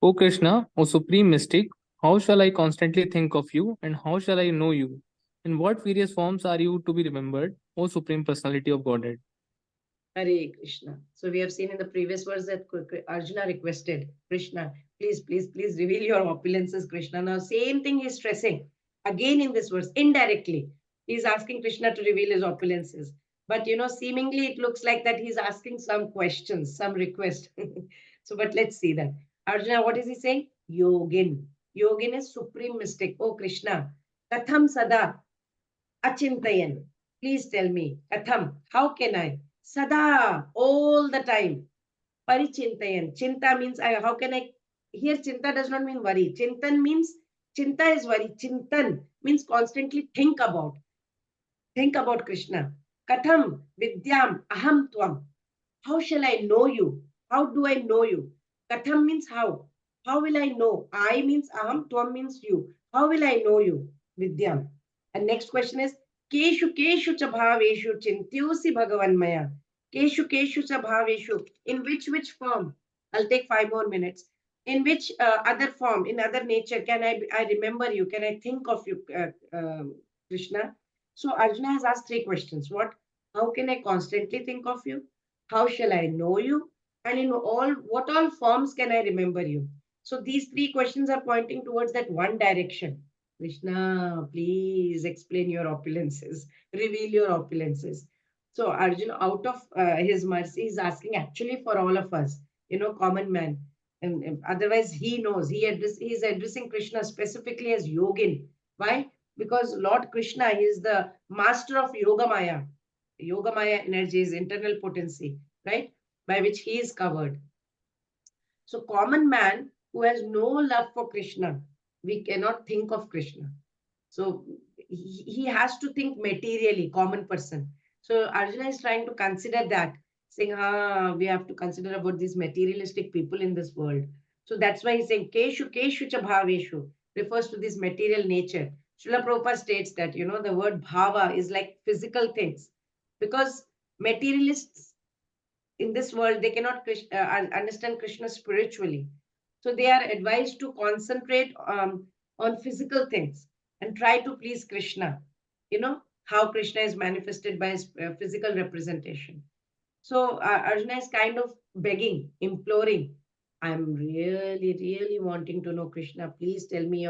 O Krishna, O Supreme Mystic, how shall I constantly think of you and how shall I know you? In what various forms are you to be remembered, O Supreme Personality of Godhead? Hare Krishna. So we have seen in the previous verse that Arjuna requested Krishna, please, please, please reveal your opulences, Krishna. Now, same thing he's stressing again in this verse, indirectly. He's asking Krishna to reveal his opulences. But, seemingly it looks like that he's asking some questions, some request. So, but let's see that. Arjuna, what is he saying? Yogin. Yogin is supreme mystic. Oh, Krishna. Katham sada achintayan. Please tell me, Katham, how can I? Sada, all the time. Parichintayan. Chinta means, how can I? Here, chinta does not mean worry. Chintan means, chinta is worry. Chintan means constantly think about. Think about Krishna. Katham, vidyam, aham tvam. How shall I know you? How do I know you? Katham means how. How will I know? I means aham, tvam means you. How will I know you? Vidyam. And next question is, Keshu keshu cha bhaveshu chintyosi bhagavan maya. Keshu keshu cha bhaveshu. In which form? I'll take 5 more minutes. In which other form, in other nature, can I remember you? Can I think of you, Krishna? So Arjuna has asked 3 questions. What? How can I constantly think of you? How shall I know you? And in what all forms can I remember you? So these 3 questions are pointing towards that one direction. Krishna, please explain your opulences, reveal your opulences. So Arjuna, out of his mercy, is asking actually for all of us, common man. And otherwise, he knows. He is addressing Krishna specifically as Yogin. Why? Because Lord Krishna is the master of Yogamaya. Yogamaya energy is internal potency, right? By which he is covered. So common man who has no love for Krishna, we cannot think of Krishna. So he has to think materially, common person. So Arjuna is trying to consider that, saying, we have to consider about these materialistic people in this world. So that's why he's saying, Keshu Keshu cha bhaveshu, refers to this material nature. Srila Prabhupada states that, the word bhava is like physical things. Because materialists in this world, they cannot understand Krishna spiritually. So they are advised to concentrate on physical things and try to please Krishna. How Krishna is manifested by his physical representation. So Arjuna is kind of begging, imploring, I'm really, really wanting to know Krishna. Please tell me,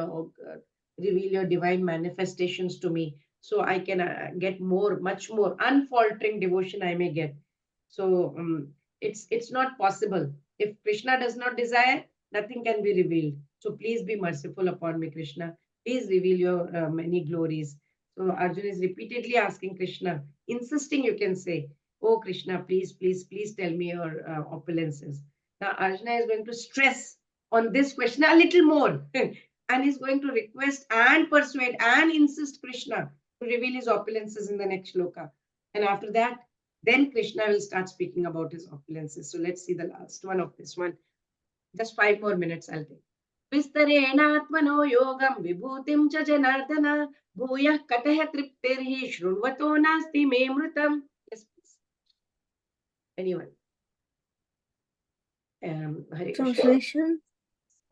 reveal your divine manifestations to me so I can get much more unfaltering devotion I may get. So it's not possible. If Krishna does not desire, nothing can be revealed. So please be merciful upon me, Krishna. Please reveal your many glories. So Arjuna is repeatedly asking Krishna, insisting, you can say, oh Krishna, please, please, please tell me your opulences. Now Arjuna is going to stress on this question a little more and is going to request and persuade and insist Krishna to reveal his opulences in the next shloka. And after that, Then Krishna will start speaking about his opulences. So let's see the last one of this one. Just 5 more minutes I'll take. विस्तरेणात्मनो योगं विभूतिं च जनार्दन भूयः कतः तृप्तिर्हि शृण्वतो नास्ति मे मृतम्. Yes, please. Anyone? Hare Krishna. Translation.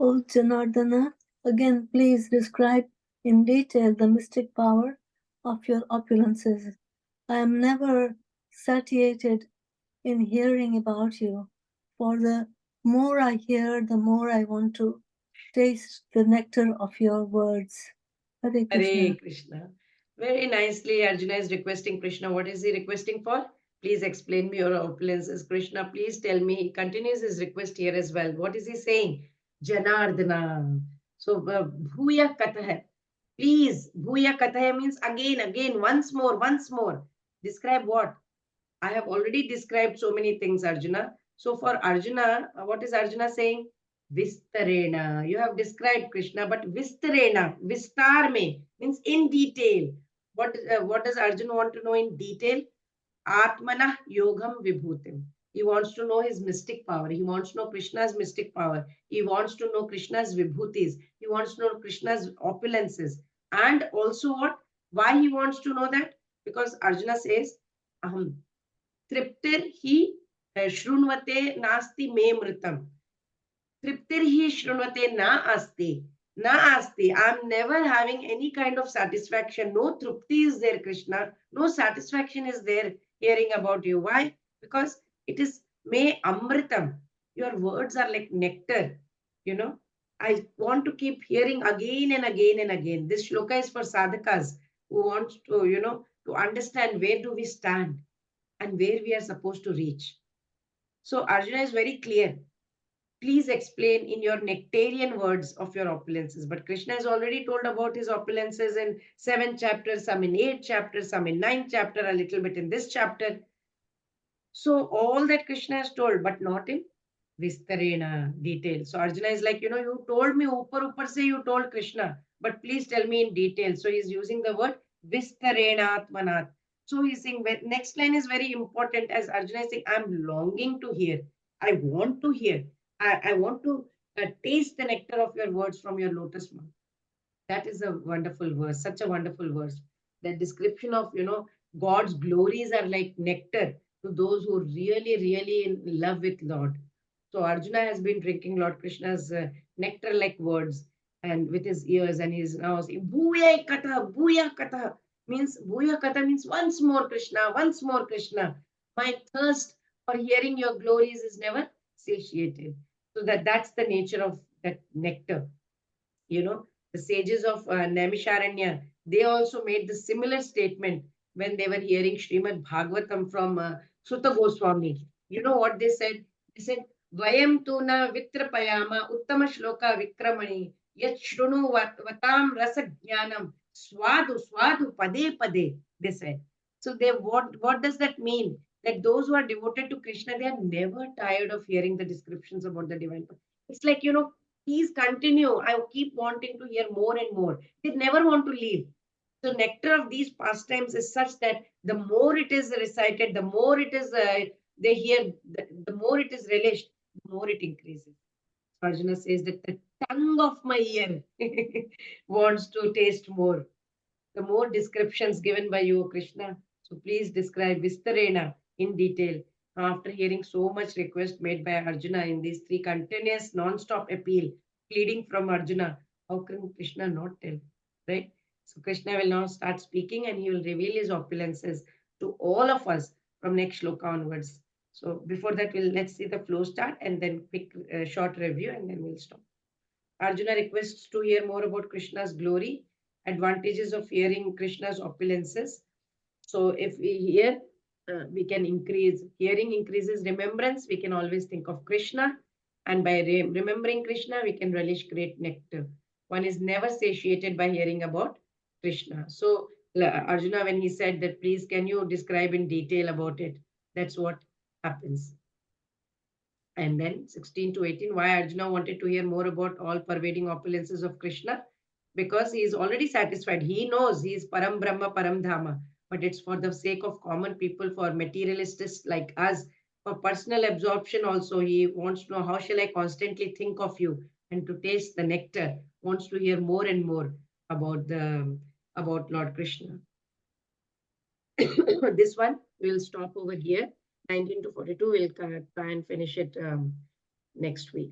O Janardana, again please describe in detail the mystic power of your opulences. I am never satiated in hearing about you, for the more I hear, the more I want to taste the nectar of your words. Hare Krishna. Hare Krishna. Very nicely, Arjuna is requesting Krishna. What is he requesting for? Please explain me your opulences. Krishna, please tell me. He continues his request here as well. What is he saying? Janardana. So, Bhuya Katah. Please, Bhuya Katah means again, once more. Describe what? I have already described so many things, Arjuna. So for Arjuna, what is Arjuna saying? Vistarena. You have described Krishna, but Vistarena, Vistar me means in detail. What does Arjuna want to know in detail? Atmana Yogam Vibhutim. He wants to know his mystic power. He wants to know Krishna's mystic power. He wants to know Krishna's vibhutis. He wants to know Krishna's opulences. And also what? Why he wants to know that? Because Arjuna says, Triptir hi shrunvate nasti me mritam. Triptir hi shrunvate na asti. Na asti. I'm never having any kind of satisfaction. No trupti is there, Krishna. No satisfaction is there hearing about you. Why? Because it is me amritam. Your words are like nectar. You know, I want to keep hearing again and again and again. This shloka is for sadhakas who want to, to understand where do we stand and where we are supposed to reach. So Arjuna is very clear. Please explain in your nectarian words of your opulences. But Krishna has already told about his opulences in 7 chapters, some in 8 chapters, some in 9 chapter, a little bit in this chapter. So all that Krishna has told, but not in Vistarena detail. So Arjuna is like, you told me upar se you told Krishna, but please tell me in detail. So he's using the word Vistarena Atmanat. So he's saying, next line is very important, as Arjuna is saying, I'm longing to hear. I want to hear. I want to taste the nectar of your words from your lotus mouth. That is a wonderful verse, such a wonderful verse. The description of, God's glories are like nectar to those who really, really in love with Lord. So Arjuna has been drinking Lord Krishna's nectar-like words and with his ears, and he's now saying, Bhuya Katha means once more Krishna. My thirst for hearing your glories is never satiated. So that's the nature of that nectar. The sages of Naimisharanya, they also made the similar statement when they were hearing Srimad Bhagavatam from Sutta Goswami. You know what they said? They said, Vayam tu na vitrapayama uttama shloka vikramani yat shrunu vatam rasa jnanam swadu pade, they said. So what does that mean? That those who are devoted to Krishna, they are never tired of hearing the descriptions about the divine. It's like, please continue. I keep wanting to hear more and more. They never want to leave. So nectar of these pastimes is such that the more it is recited, the more it is they hear, the more it is relished, the more it increases. Arjuna says that the tongue of my ear wants to taste more. The more descriptions given by you, Krishna. So please describe Vistarena in detail. After hearing so much request made by Arjuna in these 3 continuous non-stop appeal, pleading from Arjuna, how can Krishna not tell, right? So Krishna will now start speaking and he will reveal his opulences to all of us from next shloka onwards. So before that, let's see the flow start and then quick short review and then we'll stop. Arjuna requests to hear more about Krishna's glory, advantages of hearing Krishna's opulences. So if we hear, we can increase, hearing increases remembrance, we can always think of Krishna, and by remembering Krishna, we can relish great nectar. One is never satiated by hearing about Krishna. So Arjuna, when he said that, please can you describe in detail about it, that's what happens. And then 16 to 18, why Arjuna wanted to hear more about all pervading opulences of Krishna? Because he is already satisfied. He knows he is Param Brahma, Param Dhama. but it's for the sake of common people, for materialists like us, for personal absorption also. He wants to know, how shall I constantly think of you, and to taste the nectar, wants to hear more and more about Lord Krishna. This one we'll stop over here. 19 to 42, we'll try and finish it next week.